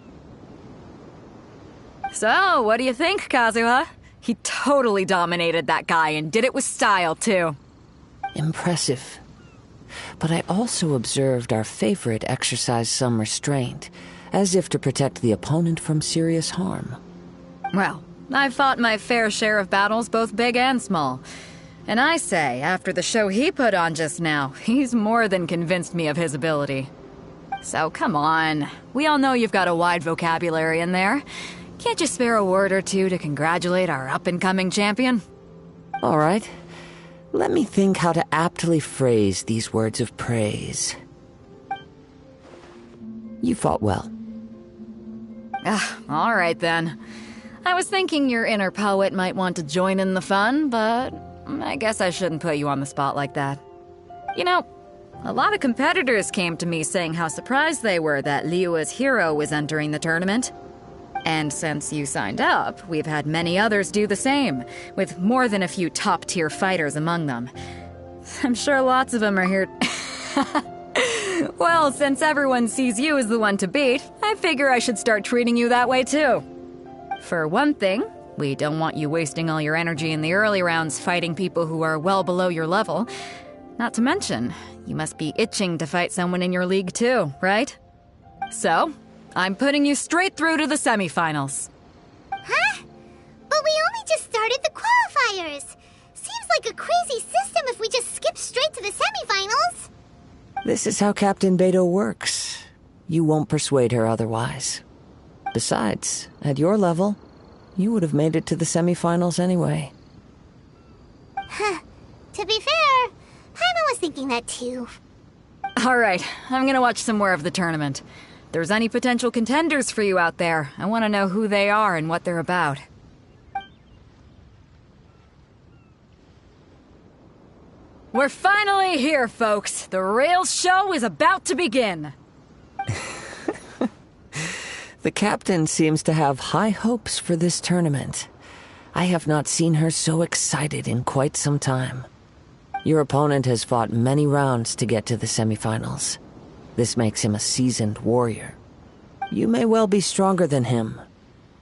So, what do you think, Kazuha? He totally dominated that guy and did it with style, too. Impressive. But I also observed our favorite exercise some restraint, as if to protect the opponent from serious harm. Well, I've fought my fair share of battles, both big and small. And I say, after the show he put on just now, he's more than convinced me of his ability. So come on, we all know you've got a wide vocabulary in there. Can't you spare a word or two to congratulate our up-and-coming champion? All right. Let me think how to aptly phrase these words of praise. You fought well. All right then. I was thinking your inner poet might want to join in the fun, but I guess I shouldn't put you on the spot like that. You know, a lot of competitors came to me saying how surprised they were that Liyue's hero was entering the tournament. And since you signed up, we've had many others do the same, with more than a few top-tier fighters among them. I'm sure lots of them are here... Well, since everyone sees you as the one to beat, I figure I should start treating you that way too. For one thing, we don't want you wasting all your energy in the early rounds fighting people who are well below your level. Not to mention, you must be itching to fight someone in your league too, right? So, I'm putting you straight through to the semifinals. Huh? But we only just started the qualifiers. Seems like a crazy system if we just skip straight to the semifinals. This is how Captain Beto works. You won't persuade her otherwise. Besides, at your level, you would have made it to the semifinals anyway. Huh. To be fair, Paimon was thinking that too. Alright, I'm gonna watch some more of the tournament. If there's any potential contenders for you out there, I want to know who they are and what they're about. We're finally here, folks. The real show is about to begin. The captain seems to have high hopes for this tournament. I have not seen her so excited in quite some time. Your opponent has fought many rounds to get to the semifinals. This makes him a seasoned warrior. You may well be stronger than him,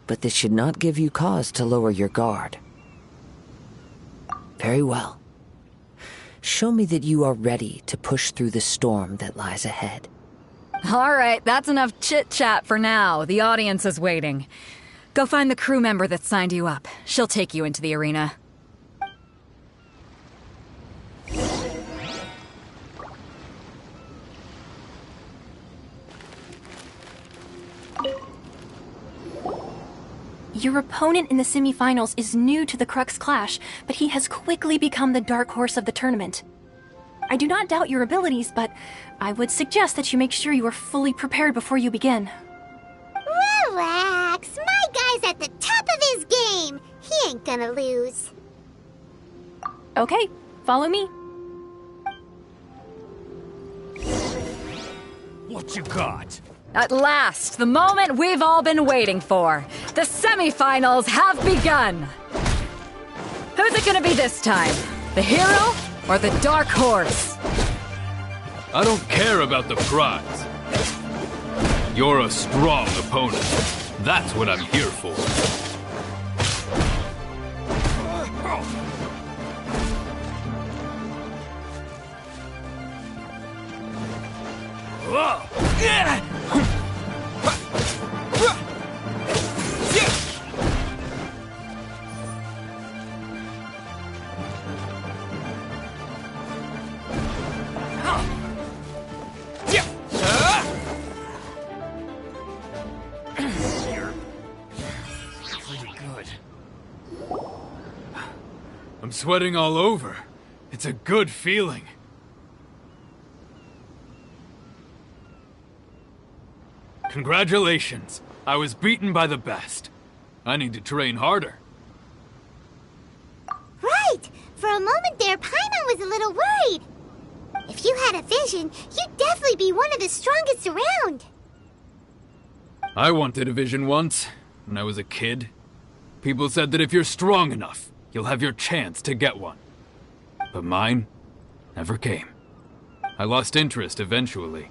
but this should not give you cause to lower your guard. Very well. Show me that you are ready to push through the storm that lies ahead. All right, that's enough chit-chat for now. The audience is waiting. Go find the crew member that signed you up. She'll take you into the arena. Your opponent in the semifinals is new to the Crux Clash, but he has quickly become the dark horse of the tournament. I do not doubt your abilities, but I would suggest that you make sure you are fully prepared before you begin. Relax. My guy's at the top of his game. He ain't gonna lose. Okay, follow me. What you got? At last, the moment we've all been waiting for. The semifinals have begun. Who's it gonna be this time? The hero or the dark horse? I don't care about the prize. You're a strong opponent. That's what I'm here for. I'm sweating all over. It's a good feeling. Congratulations. I was beaten by the best. I need to train harder. Right! For a moment there, Paimon was a little worried. If you had a vision, you'd definitely be one of the strongest around. I wanted a vision once, when I was a kid. People said that if you're strong enough, you'll have your chance to get one. But mine never came. I lost interest eventually.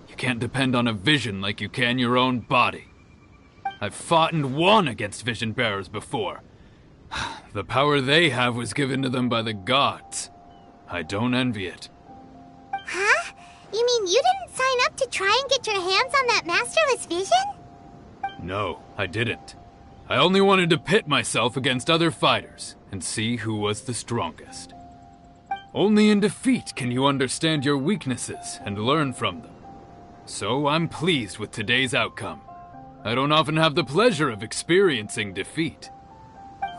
You can't depend on a vision like you can your own body. I've fought and won against vision bearers before. The power they have was given to them by the gods. I don't envy it. Huh? You mean you didn't sign up to try and get your hands on that masterless vision? No, I didn't. I only wanted to pit myself against other fighters and see who was the strongest. Only in defeat can you understand your weaknesses and learn from them. So I'm pleased with today's outcome. I don't often have the pleasure of experiencing defeat.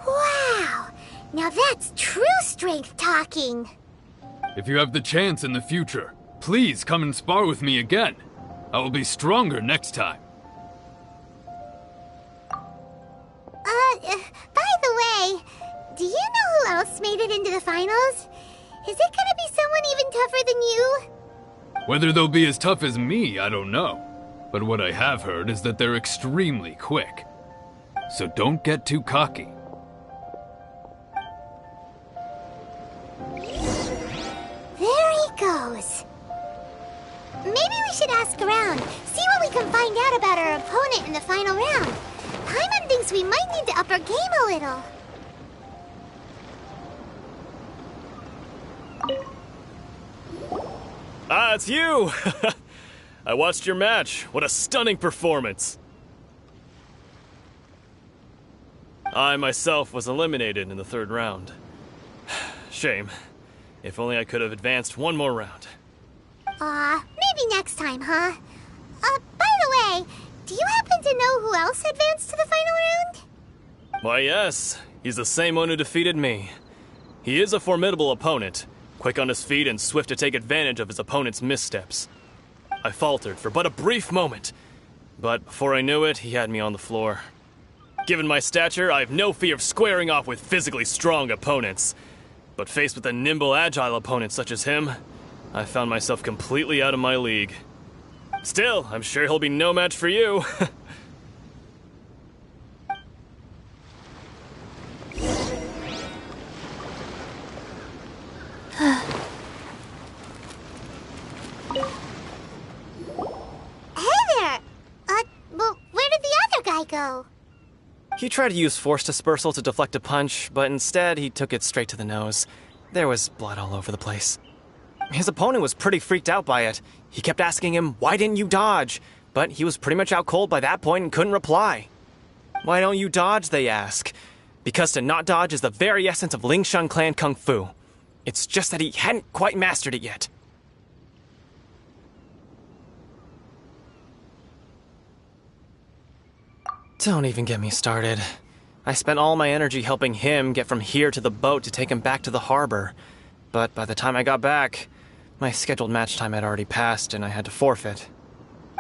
Wow! Now that's true strength talking. If you have the chance in the future, please come and spar with me again. I will be stronger next time. By the way, do you know who else made it into the finals? Is it gonna be someone even tougher than you? Whether they'll be as tough as me, I don't know. But what I have heard is that they're extremely quick. So don't get too cocky. There he goes. Maybe we should ask around, see what we can find out about our opponent in the final round. Paimon thinks we might need to up our game a little. Ah, it's you! I watched your match. What a stunning performance. I myself was eliminated in the third round. Shame. If only I could have advanced one more round. Maybe next time, huh? By the way, do you happen to know who else advanced to the final round? Why, yes. He's the same one who defeated me. He is a formidable opponent, quick on his feet and swift to take advantage of his opponent's missteps. I faltered for but a brief moment, but before I knew it, he had me on the floor. Given my stature, I have no fear of squaring off with physically strong opponents. But faced with a nimble, agile opponent such as him, I found myself completely out of my league. Still, I'm sure he'll be no match for you. Hey there! go? He tried to use force dispersal to deflect a punch, but instead he took it straight to the nose. There was blood all over the place. His opponent was pretty freaked out by it. He kept asking him, "Why didn't you dodge?" But he was pretty much out cold by that point and couldn't reply. "Why don't you dodge?" they ask. Because to not dodge is the very essence of Lingshan clan kung fu. It's just that he hadn't quite mastered it yet. Don't even get me started. I spent all my energy helping him get from here to the boat to take him back to the harbor. But by the time I got back, my scheduled match time had already passed and I had to forfeit.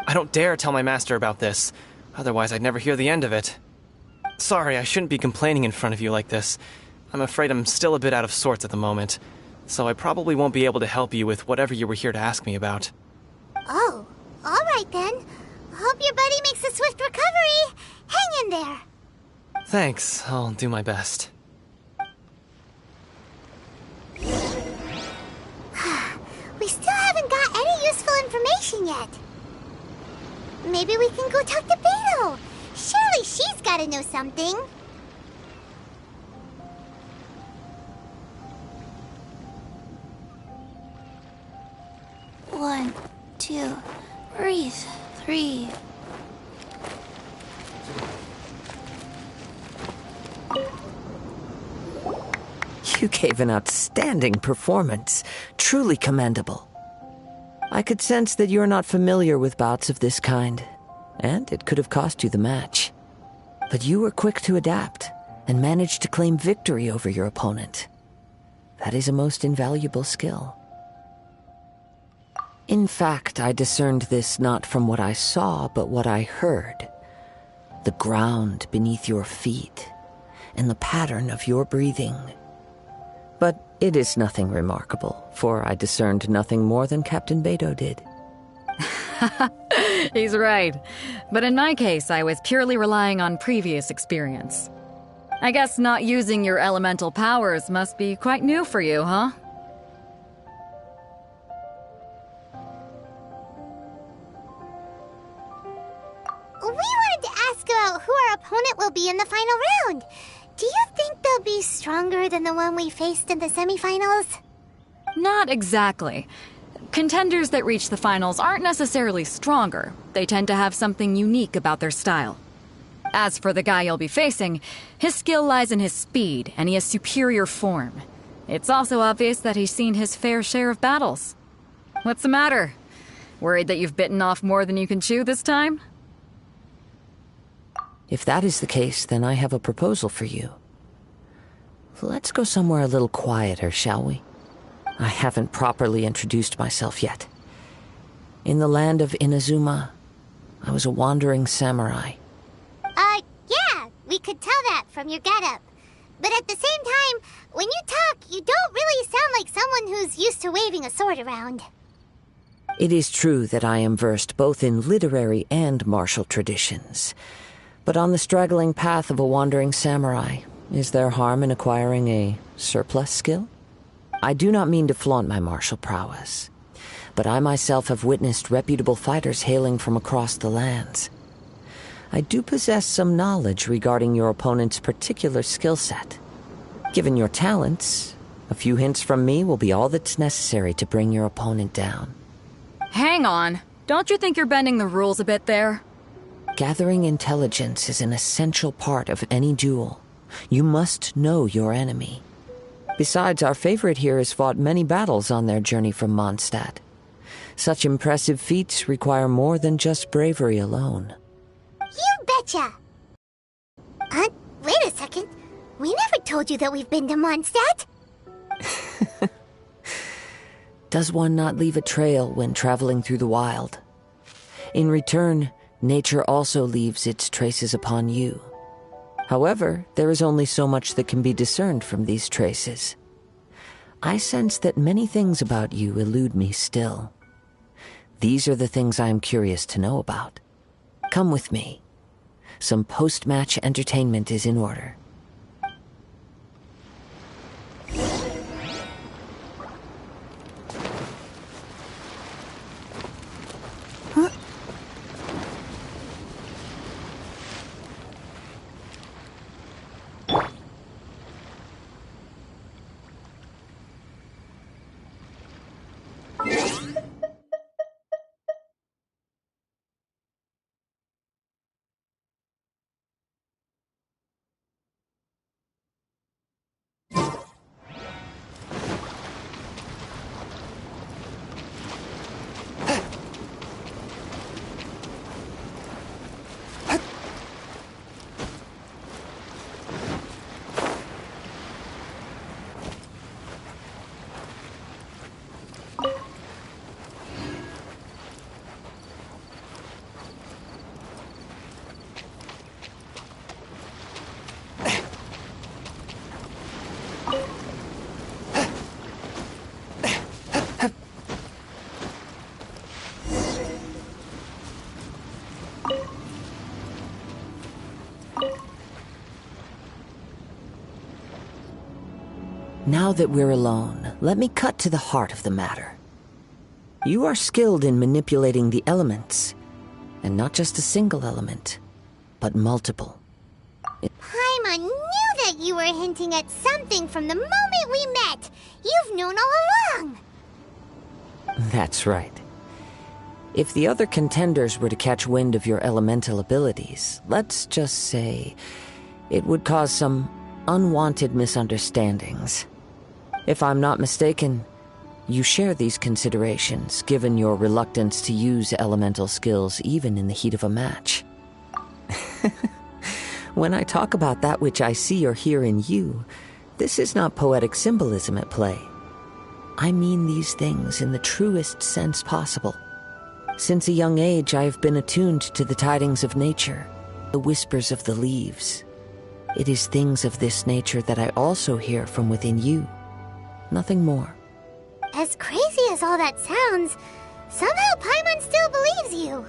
I don't dare tell my master about this, otherwise I'd never hear the end of it. Sorry, I shouldn't be complaining in front of you like this. I'm afraid I'm still a bit out of sorts at the moment, so I probably won't be able to help you with whatever you were here to ask me about. Oh, alright then. Hope your buddy makes a swift recovery. Hang in there. Thanks, I'll do my best. We still haven't got any useful information yet. Maybe we can go talk to Beto. Surely she's gotta know something. One, two, breathe, 3. You gave an outstanding performance. Truly commendable. I could sense that you're not familiar with bouts of this kind, and it could have cost you the match. But you were quick to adapt, and managed to claim victory over your opponent. That is a most invaluable skill. In fact, I discerned this not from what I saw, but what I heard. The ground beneath your feet, and the pattern of your breathing. But it is nothing remarkable, for I discerned nothing more than Captain Beto did. He's right. But in my case, I was purely relying on previous experience. I guess not using your elemental powers must be quite new for you, huh? We wanted to ask about who our opponent will be in the final round. Do you think they'll be stronger than the one we faced in the semifinals? Not exactly. Contenders that reach the finals aren't necessarily stronger. They tend to have something unique about their style. As for the guy you'll be facing, his skill lies in his speed, and he has superior form. It's also obvious that he's seen his fair share of battles. What's the matter? Worried that you've bitten off more than you can chew this time? If that is the case, then I have a proposal for you. Let's go somewhere a little quieter, shall we? I haven't properly introduced myself yet. In the land of Innocena, I was a wandering samurai. Yeah, we could tell that from your getup. But at the same time, when you talk, you don't really sound like someone who's used to waving a sword around. It is true that I am versed both in literary and martial traditions. But on the straggling path of a wandering samurai, is there harm in acquiring a surplus skill? I do not mean to flaunt my martial prowess, but I myself have witnessed reputable fighters hailing from across the lands. I do possess some knowledge regarding your opponent's particular skill set. Given your talents, a few hints from me will be all that's necessary to bring your opponent down. Hang on. Don't you think you're bending the rules a bit there? Gathering intelligence is an essential part of any duel. You must know your enemy. Besides, our favorite here has fought many battles on their journey from Mondstadt. Such impressive feats require more than just bravery alone. You betcha! Wait a second. We never told you that we've been to Mondstadt. Does one not leave a trail when traveling through the wild? In return, nature also leaves its traces upon you. However, there is only so much that can be discerned from these traces. I sense that many things about you elude me still. These are the things I am curious to know about. Come with me. Some post-match entertainment is in order. Now that we're alone, let me cut to the heart of the matter. You are skilled in manipulating the elements, and not just a single element, but multiple. Paimon knew that you were hinting at something from the moment we met. You've known all along. That's right. If the other contenders were to catch wind of your elemental abilities, let's just say it would cause some unwanted misunderstandings. If I'm not mistaken, you share these considerations, given your reluctance to use elemental skills even in the heat of a match. When I talk about that which I see or hear in you, this is not poetic symbolism at play. I mean these things in the truest sense possible. Since a young age, I have been attuned to the tidings of nature, the whispers of the leaves. It is things of this nature that I also hear from within you. Nothing more. As crazy as all that sounds, somehow Paimon still believes you.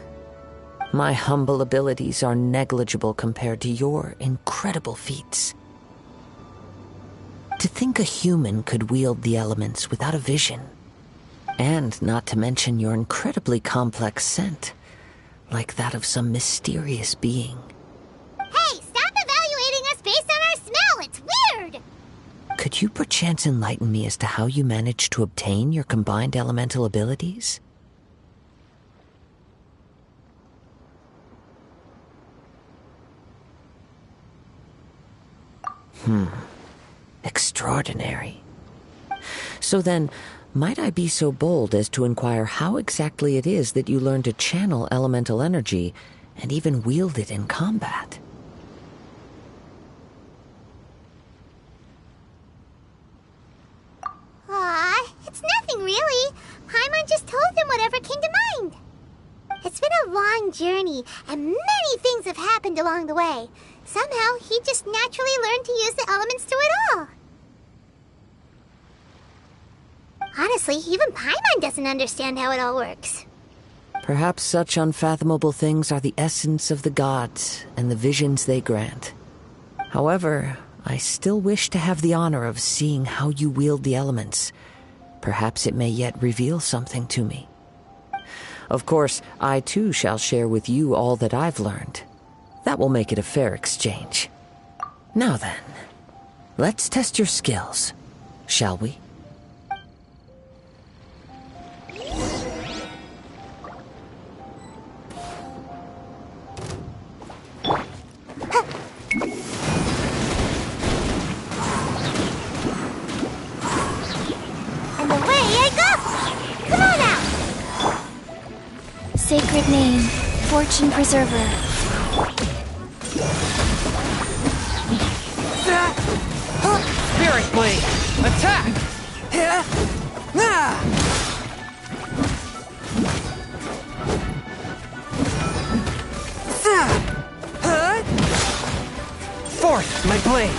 My humble abilities are negligible compared to your incredible feats. To think a human could wield the elements without a vision. And not to mention your incredibly complex scent, like that of some mysterious being. Hey, stop evaluating us based on our smell! It's weird! Could you perchance enlighten me as to how you managed to obtain your combined elemental abilities? Extraordinary. So then, might I be so bold as to inquire how exactly it is that you learned to channel elemental energy and even wield it in combat? Aw, it's nothing really. Paimon just told him whatever came to mind. It's been a long journey, and many things have happened along the way. Somehow, he just naturally learned to use the elements through it all. Honestly, even Paimon doesn't understand how it all works. Perhaps such unfathomable things are the essence of the gods and the visions they grant. However, I still wish to have the honor of seeing how you wield the elements. Perhaps it may yet reveal something to me. Of course, I too shall share with you all that I've learned. That will make it a fair exchange. Now then, let's test your skills, shall we? And away I go! Come on out! Sacred name, Fortune Preserver. Spirit Blade! Attack! Forth, my blade!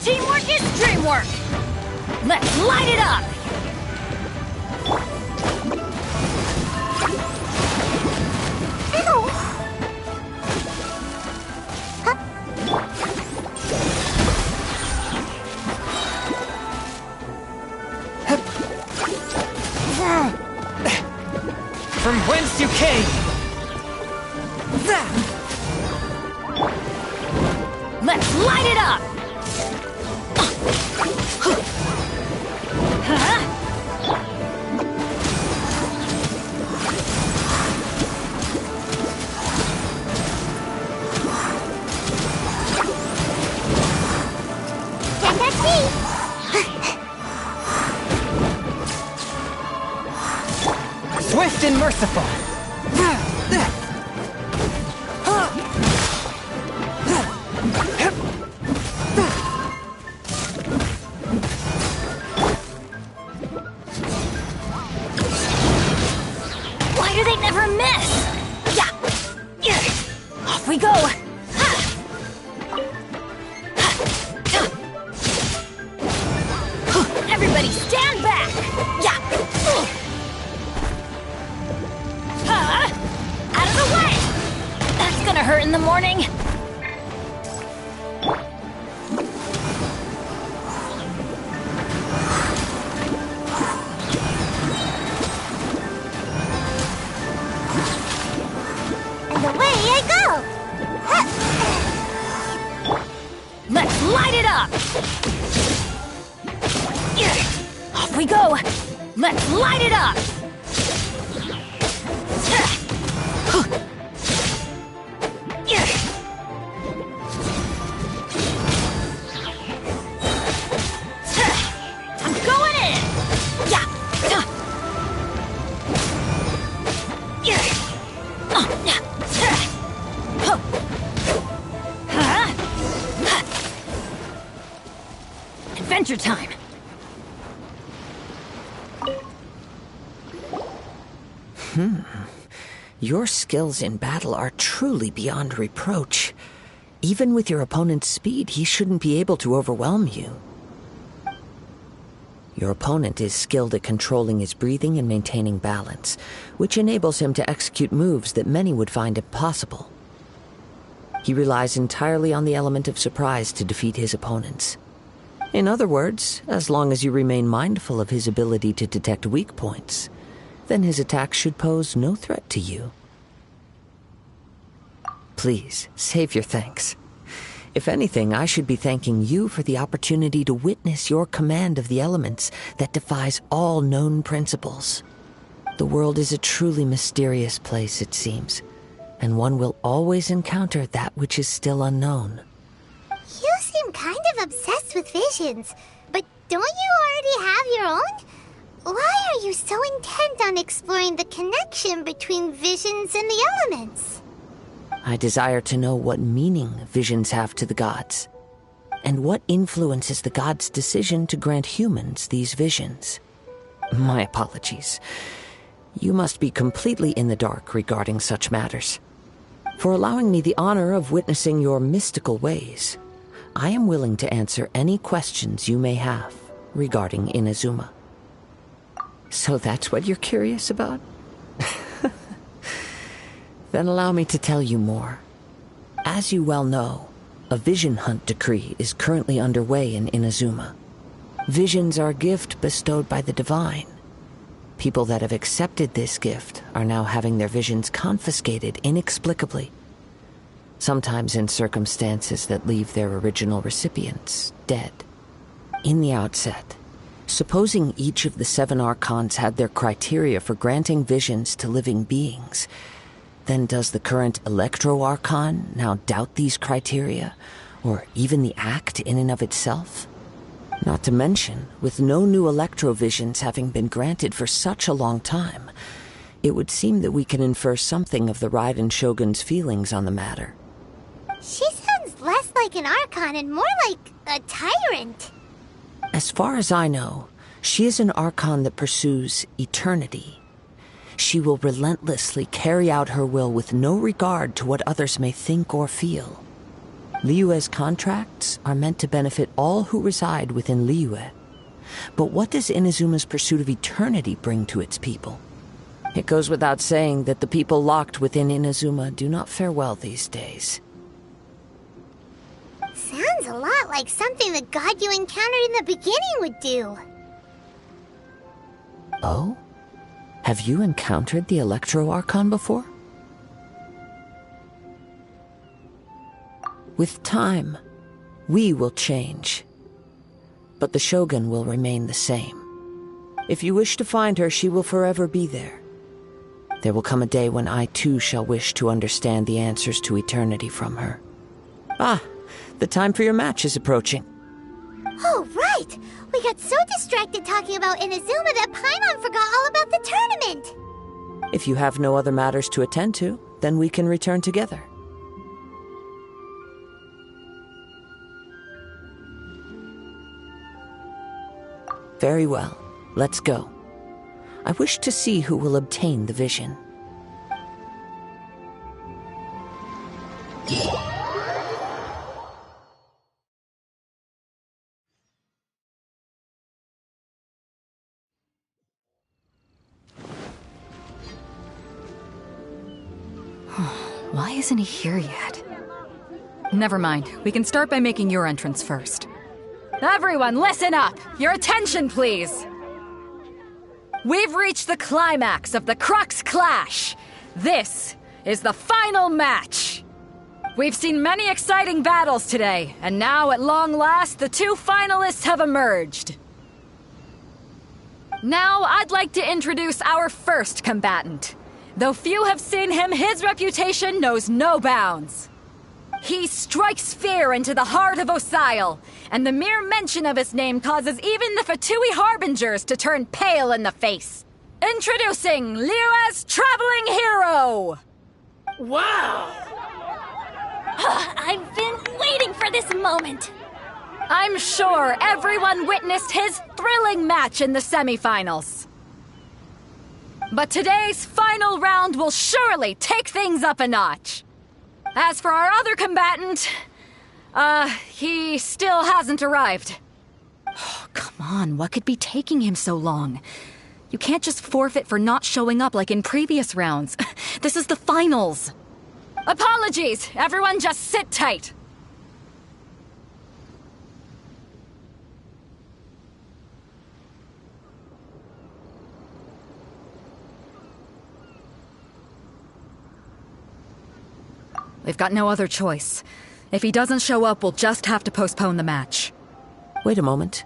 Teamwork is dreamwork! Let's light it up! From whence you came! Let's light it up! Swift and merciful! Why do they never miss? Yeah. Off we go! Everybody stand back! Yeah. coming! And away I go! Let's light it up! Off we go! Let's light it up! I'm going in! Adventure time! Your skills in battle are truly beyond reproach. Even with your opponent's speed, he shouldn't be able to overwhelm you. Your opponent is skilled at controlling his breathing and maintaining balance, which enables him to execute moves that many would find impossible. He relies entirely on the element of surprise to defeat his opponents. In other words, as long as you remain mindful of his ability to detect weak points, then his attacks should pose no threat to you. Please, save your thanks. If anything, I should be thanking you for the opportunity to witness your command of the elements that defies all known principles. The world is a truly mysterious place, it seems, and one will always encounter that which is still unknown. You seem kind of obsessed with visions, but don't you already have your own? Why are you so intent on exploring the connection between visions and the elements? I desire to know what meaning visions have to the gods, and what influences the gods' decision to grant humans these visions. My apologies. You must be completely in the dark regarding such matters. For allowing me the honor of witnessing your mystical ways, I am willing to answer any questions you may have regarding Inazuma. So that's what you're curious about? Then allow me to tell you more. As you well know, a vision hunt decree is currently underway in Inazuma. Visions are a gift bestowed by the divine. People that have accepted this gift are now having their visions confiscated inexplicably, sometimes in circumstances that leave their original recipients dead. In the outset, supposing each of the 7 archons had their criteria for granting visions to living beings, then does the current Electro-Archon now doubt these criteria, or even the act in and of itself? Not to mention, with no new Electro-Visions having been granted for such a long time, it would seem that we can infer something of the Raiden Shogun's feelings on the matter. She sounds less like an Archon and more like a tyrant. As far as I know, she is an Archon that pursues eternity. She will relentlessly carry out her will with no regard to what others may think or feel. Liyue's contracts are meant to benefit all who reside within Liyue. But what does Inazuma's pursuit of eternity bring to its people? It goes without saying that the people locked within Inazuma do not fare well these days. Sounds a lot like something the god you encountered in the beginning would do. Oh? Have you encountered the Electro-Archon before? With time, we will change. But the Shogun will remain the same. If you wish to find her, she will forever be there. There will come a day when I too shall wish to understand the answers to eternity from her. Ah, the time for your match is approaching. Oh, right! We got so distracted talking about Inazuma that Paimon forgot all about the tournament! If you have no other matters to attend to, then we can return together. Very well. Let's go. I wish to see who will obtain the vision. Why isn't he here yet? Never mind. We can start by making your entrance first. Everyone, listen up! Your attention, please! We've reached the climax of the Crux Clash! This is the final match! We've seen many exciting battles today, and now, at long last, the two finalists have emerged. Now, I'd like to introduce our first combatant. Though few have seen him, his reputation knows no bounds. He strikes fear into the heart of Osile, and the mere mention of his name causes even the Fatui Harbingers to turn pale in the face. Introducing Liyue's Traveling Hero! Wow! I've been waiting for this moment! I'm sure everyone witnessed his thrilling match in the semifinals. But today's final round will surely take things up a notch. As for our other combatant, he still hasn't arrived. Oh, come on, what could be taking him so long? You can't just forfeit for not showing up like in previous rounds. This is the finals. Apologies! Everyone just sit tight! We've got no other choice. If he doesn't show up, we'll just have to postpone the match. Wait a moment.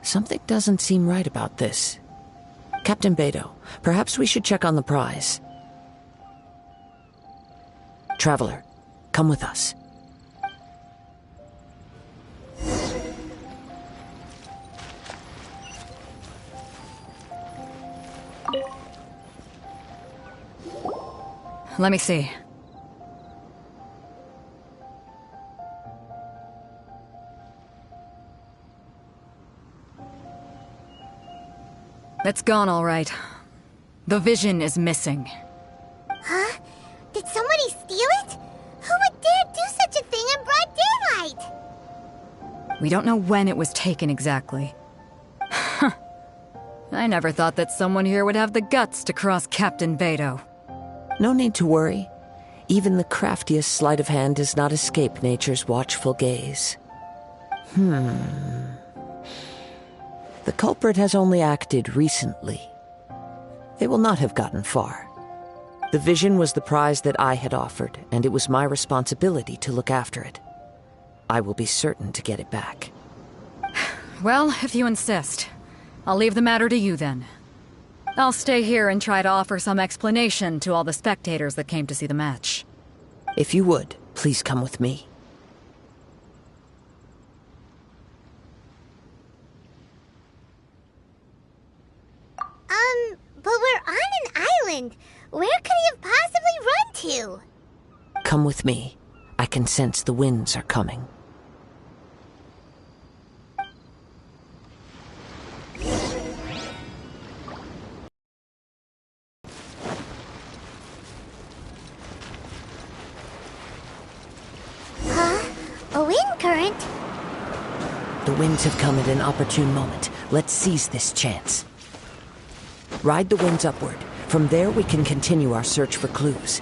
Something doesn't seem right about this. Captain Beidou, perhaps we should check on the prize. Traveler, come with us. Let me see. It's gone, all right. The vision is missing. Huh? Did somebody steal it? Who would dare do such a thing in broad daylight? We don't know when it was taken exactly. I never thought that someone here would have the guts to cross Captain Beidou. No need to worry. Even the craftiest sleight of hand does not escape nature's watchful gaze. The culprit has only acted recently. They will not have gotten far. The vision was the prize that I had offered, and it was my responsibility to look after it. I will be certain to get it back. Well, if you insist. I'll leave the matter to you then. I'll stay here and try to offer some explanation to all the spectators that came to see the match. If you would, please come with me. But we're on an island. Where could he have possibly run to? Come with me. I can sense the winds are coming. Huh? A wind current? The winds have come at an opportune moment. Let's seize this chance. Ride the winds upward. From there, we can continue our search for clues.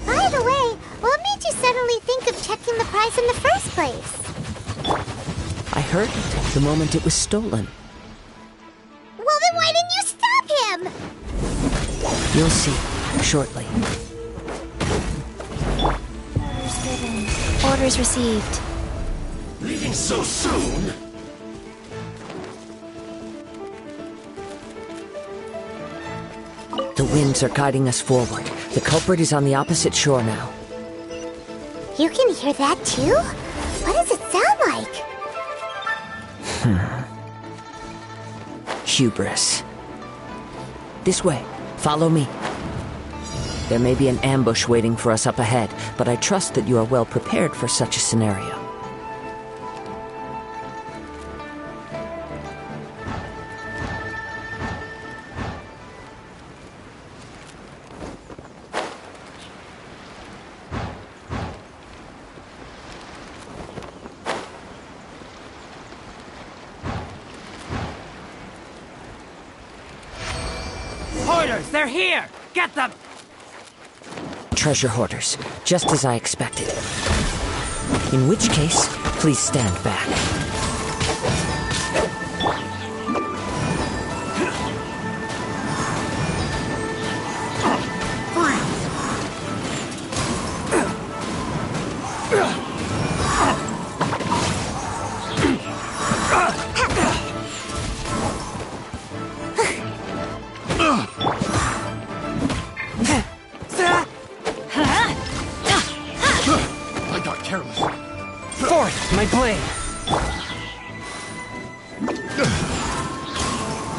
By the way, what made you suddenly think of checking the prize in the first place? I heard it the moment it was stolen. Well, then why didn't you stop him? You'll see, shortly. Orders given. Orders received. Leaving so soon? The winds are guiding us forward. The culprit is on the opposite shore now. You can hear that too? What does it sound like? Hubris. This way. Follow me. There may be an ambush waiting for us up ahead, but I trust that you are well prepared for such a scenario. hoarders! They're here! Get them! Treasure hoarders, just as I expected. In which case, please stand back. My blade!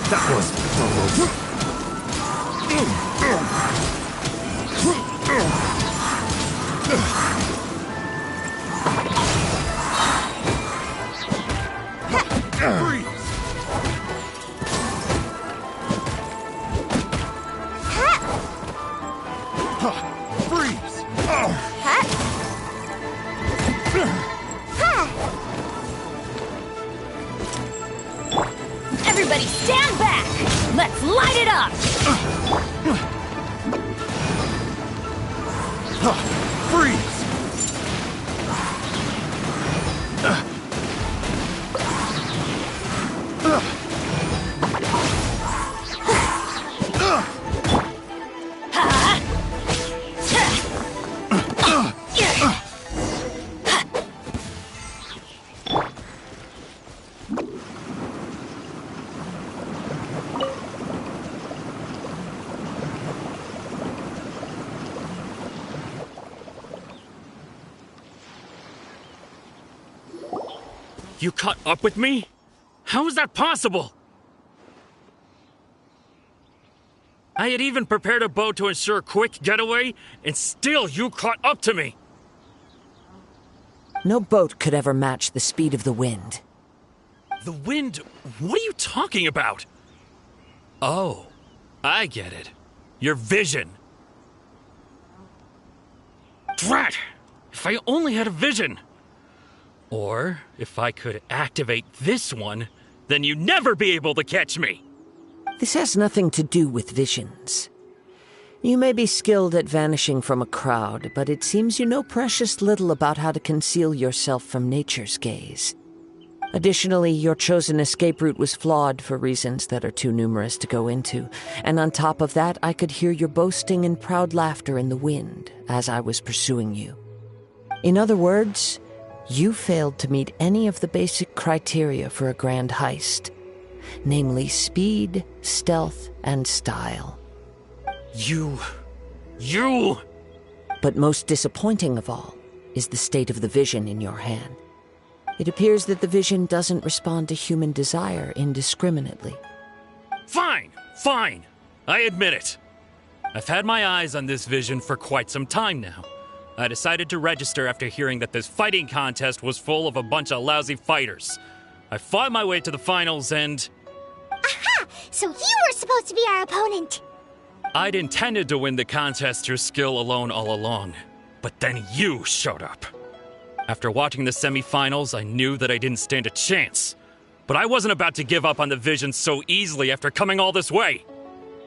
That was Everybody stand back! Let's light it up! Freeze! You caught up with me? How is that possible? I had even prepared a boat to ensure a quick getaway, and still you caught up to me! No boat could ever match the speed of the wind. The wind? What are you talking about? Oh, I get it. Your vision. Drat! If I only had a vision! Or, if I could activate this one, then you'd never be able to catch me! This has nothing to do with visions. You may be skilled at vanishing from a crowd, but it seems you know precious little about how to conceal yourself from nature's gaze. Additionally, your chosen escape route was flawed for reasons that are too numerous to go into, and on top of that, I could hear your boasting and proud laughter in the wind as I was pursuing you. In other words, you failed to meet any of the basic criteria for a grand heist, namely speed, stealth, and style. You... But most disappointing of all is the state of the vision in your hand. It appears that the vision doesn't respond to human desire indiscriminately. Fine! I admit it. I've had my eyes on this vision for quite some time now. I decided to register after hearing that this fighting contest was full of a bunch of lousy fighters. I fought my way to the finals and... Aha! So you were supposed to be our opponent! I'd intended to win the contest through skill alone all along, but then you showed up. After watching the semifinals, I knew that I didn't stand a chance. But I wasn't about to give up on the vision so easily after coming all this way.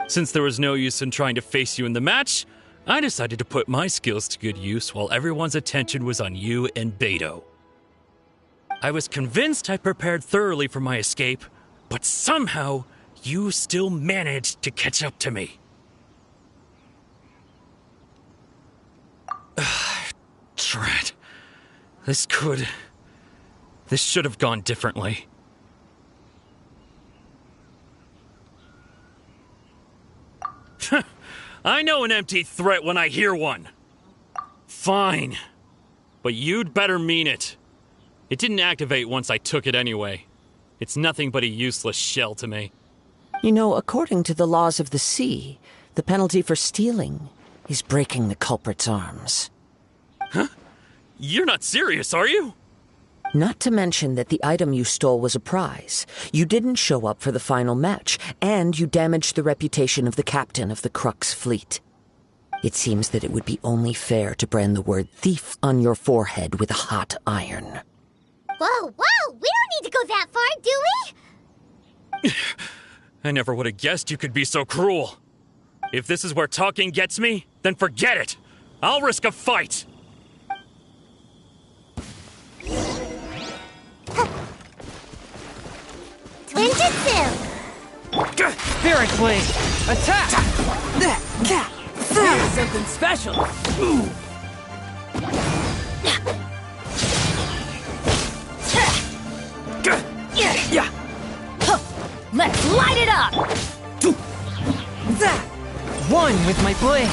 Since there was no use in trying to face you in the match, I decided to put my skills to good use while everyone's attention was on you and Beto. I was convinced I prepared thoroughly for my escape, but somehow you still managed to catch up to me. Drat. This should have gone differently. I know an empty threat when I hear one. Fine. But you'd better mean it. It didn't activate once I took it anyway. It's nothing but a useless shell to me. You know, according to the laws of the sea, the penalty for stealing is breaking the culprit's arms. Huh? You're not serious, are you? Not to mention that the item you stole was a prize. You didn't show up for the final match, and you damaged the reputation of the captain of the Crux fleet. It seems that it would be only fair to brand the word thief on your forehead with a hot iron. Whoa, we don't need to go that far, do we? I never would have guessed you could be so cruel. If this is where talking gets me, then forget it! I'll risk a fight! Twinjutsu! Spirit Blade! Attack! Here's something special! Let's light it up! One with my blade!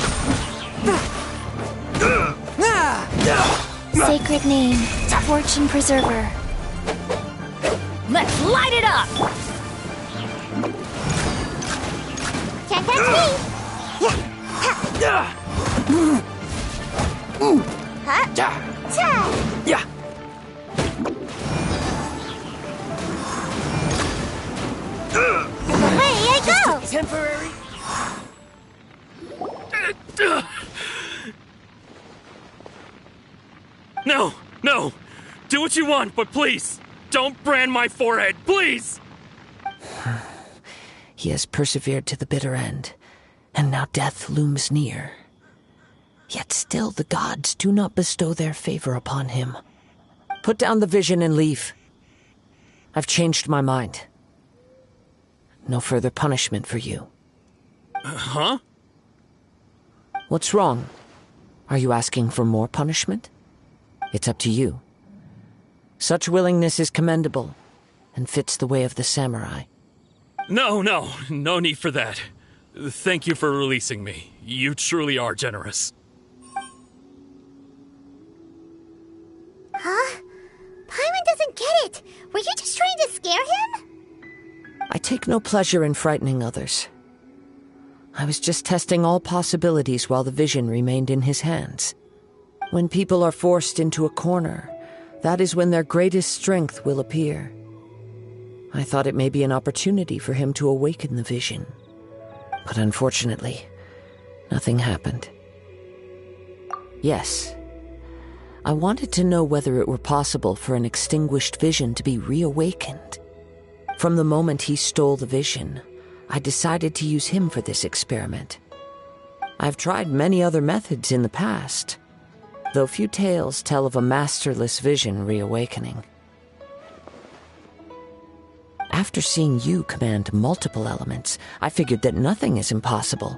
Sacred name, Fortune Preserver. Let's light it up! Can't touch me! Yeah! Away I go! Temporary? No! No! Do what you want, but please! Don't brand my forehead, please! He has persevered to the bitter end, and now death looms near. Yet still the gods do not bestow their favor upon him. Put down the vision and leave. I've changed my mind. No further punishment for you. Huh? What's wrong? Are you asking for more punishment? It's up to you. Such willingness is commendable, and fits the way of the samurai. No need for that. Thank you for releasing me. You truly are generous. Huh? Paimon doesn't get it! Were you just trying to scare him? I take no pleasure in frightening others. I was just testing all possibilities while the vision remained in his hands. When people are forced into a corner, that is when their greatest strength will appear. I thought it may be an opportunity for him to awaken the vision. But unfortunately, nothing happened. Yes, I wanted to know whether it were possible for an extinguished vision to be reawakened. From the moment he stole the vision, I decided to use him for this experiment. I've tried many other methods in the past, though few tales tell of a masterless vision reawakening. After seeing you command multiple elements, I figured that nothing is impossible.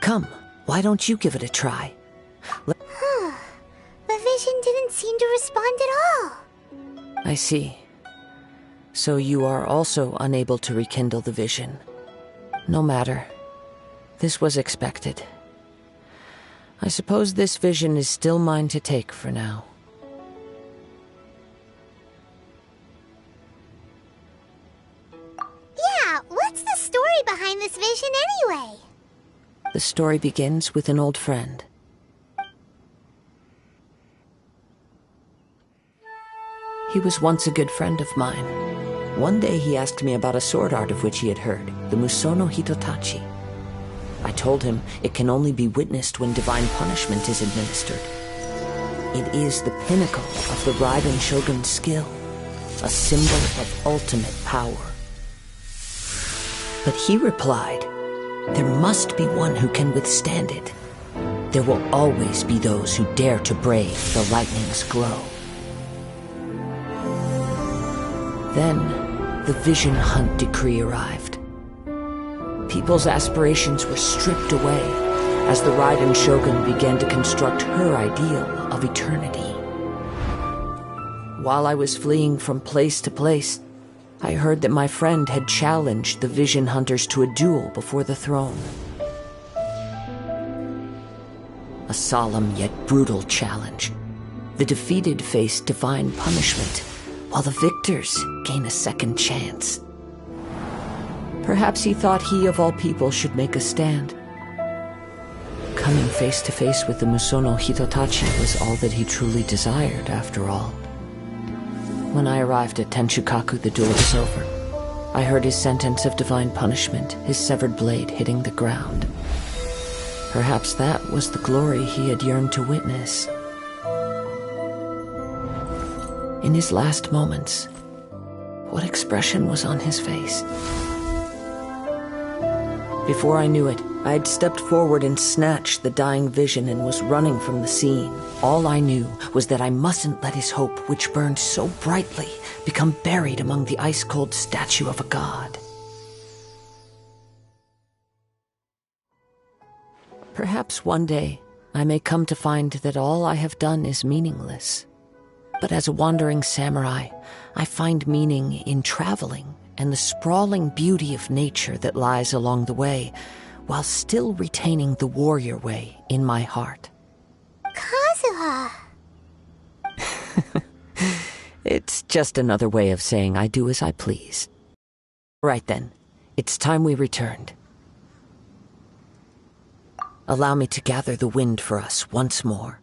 Come, why don't you give it a try? The vision didn't seem to respond at all. I see. So you are also unable to rekindle the vision. No matter. This was expected. I suppose this vision is still mine to take for now. Yeah, what's the story behind this vision anyway? The story begins with an old friend. He was once a good friend of mine. One day he asked me about a sword art of which he had heard, the Musono Hitotachi. I told him it can only be witnessed when divine punishment is administered. It is the pinnacle of the Raiden Shogun's skill, a symbol of ultimate power. But he replied, there must be one who can withstand it. There will always be those who dare to brave the lightning's glow. Then, the Vision Hunt decree arrived. People's aspirations were stripped away as the Raiden Shogun began to construct her ideal of eternity. While I was fleeing from place to place, I heard that my friend had challenged the Vision Hunters to a duel before the throne. A solemn yet brutal challenge. The defeated face divine punishment, while the victors gain a second chance. Perhaps he thought he of all people should make a stand. Coming face to face with the Musono Hitotachi was all that he truly desired, after all. When I arrived at Tenshukaku, the duel was over. I heard his sentence of divine punishment, his severed blade hitting the ground. Perhaps that was the glory he had yearned to witness. In his last moments, what expression was on his face? Before I knew it, I'd stepped forward and snatched the dying vision and was running from the scene. All I knew was that I mustn't let his hope, which burned so brightly, become buried among the ice-cold statue of a god. Perhaps one day I may come to find that all I have done is meaningless. But as a wandering samurai, I find meaning in traveling and the sprawling beauty of nature that lies along the way, while still retaining the warrior way in my heart. Kazuha! It's just another way of saying I do as I please. Right then, it's time we returned. Allow me to gather the wind for us once more.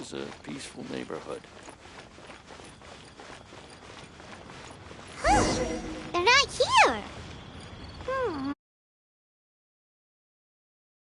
is a peaceful neighborhood.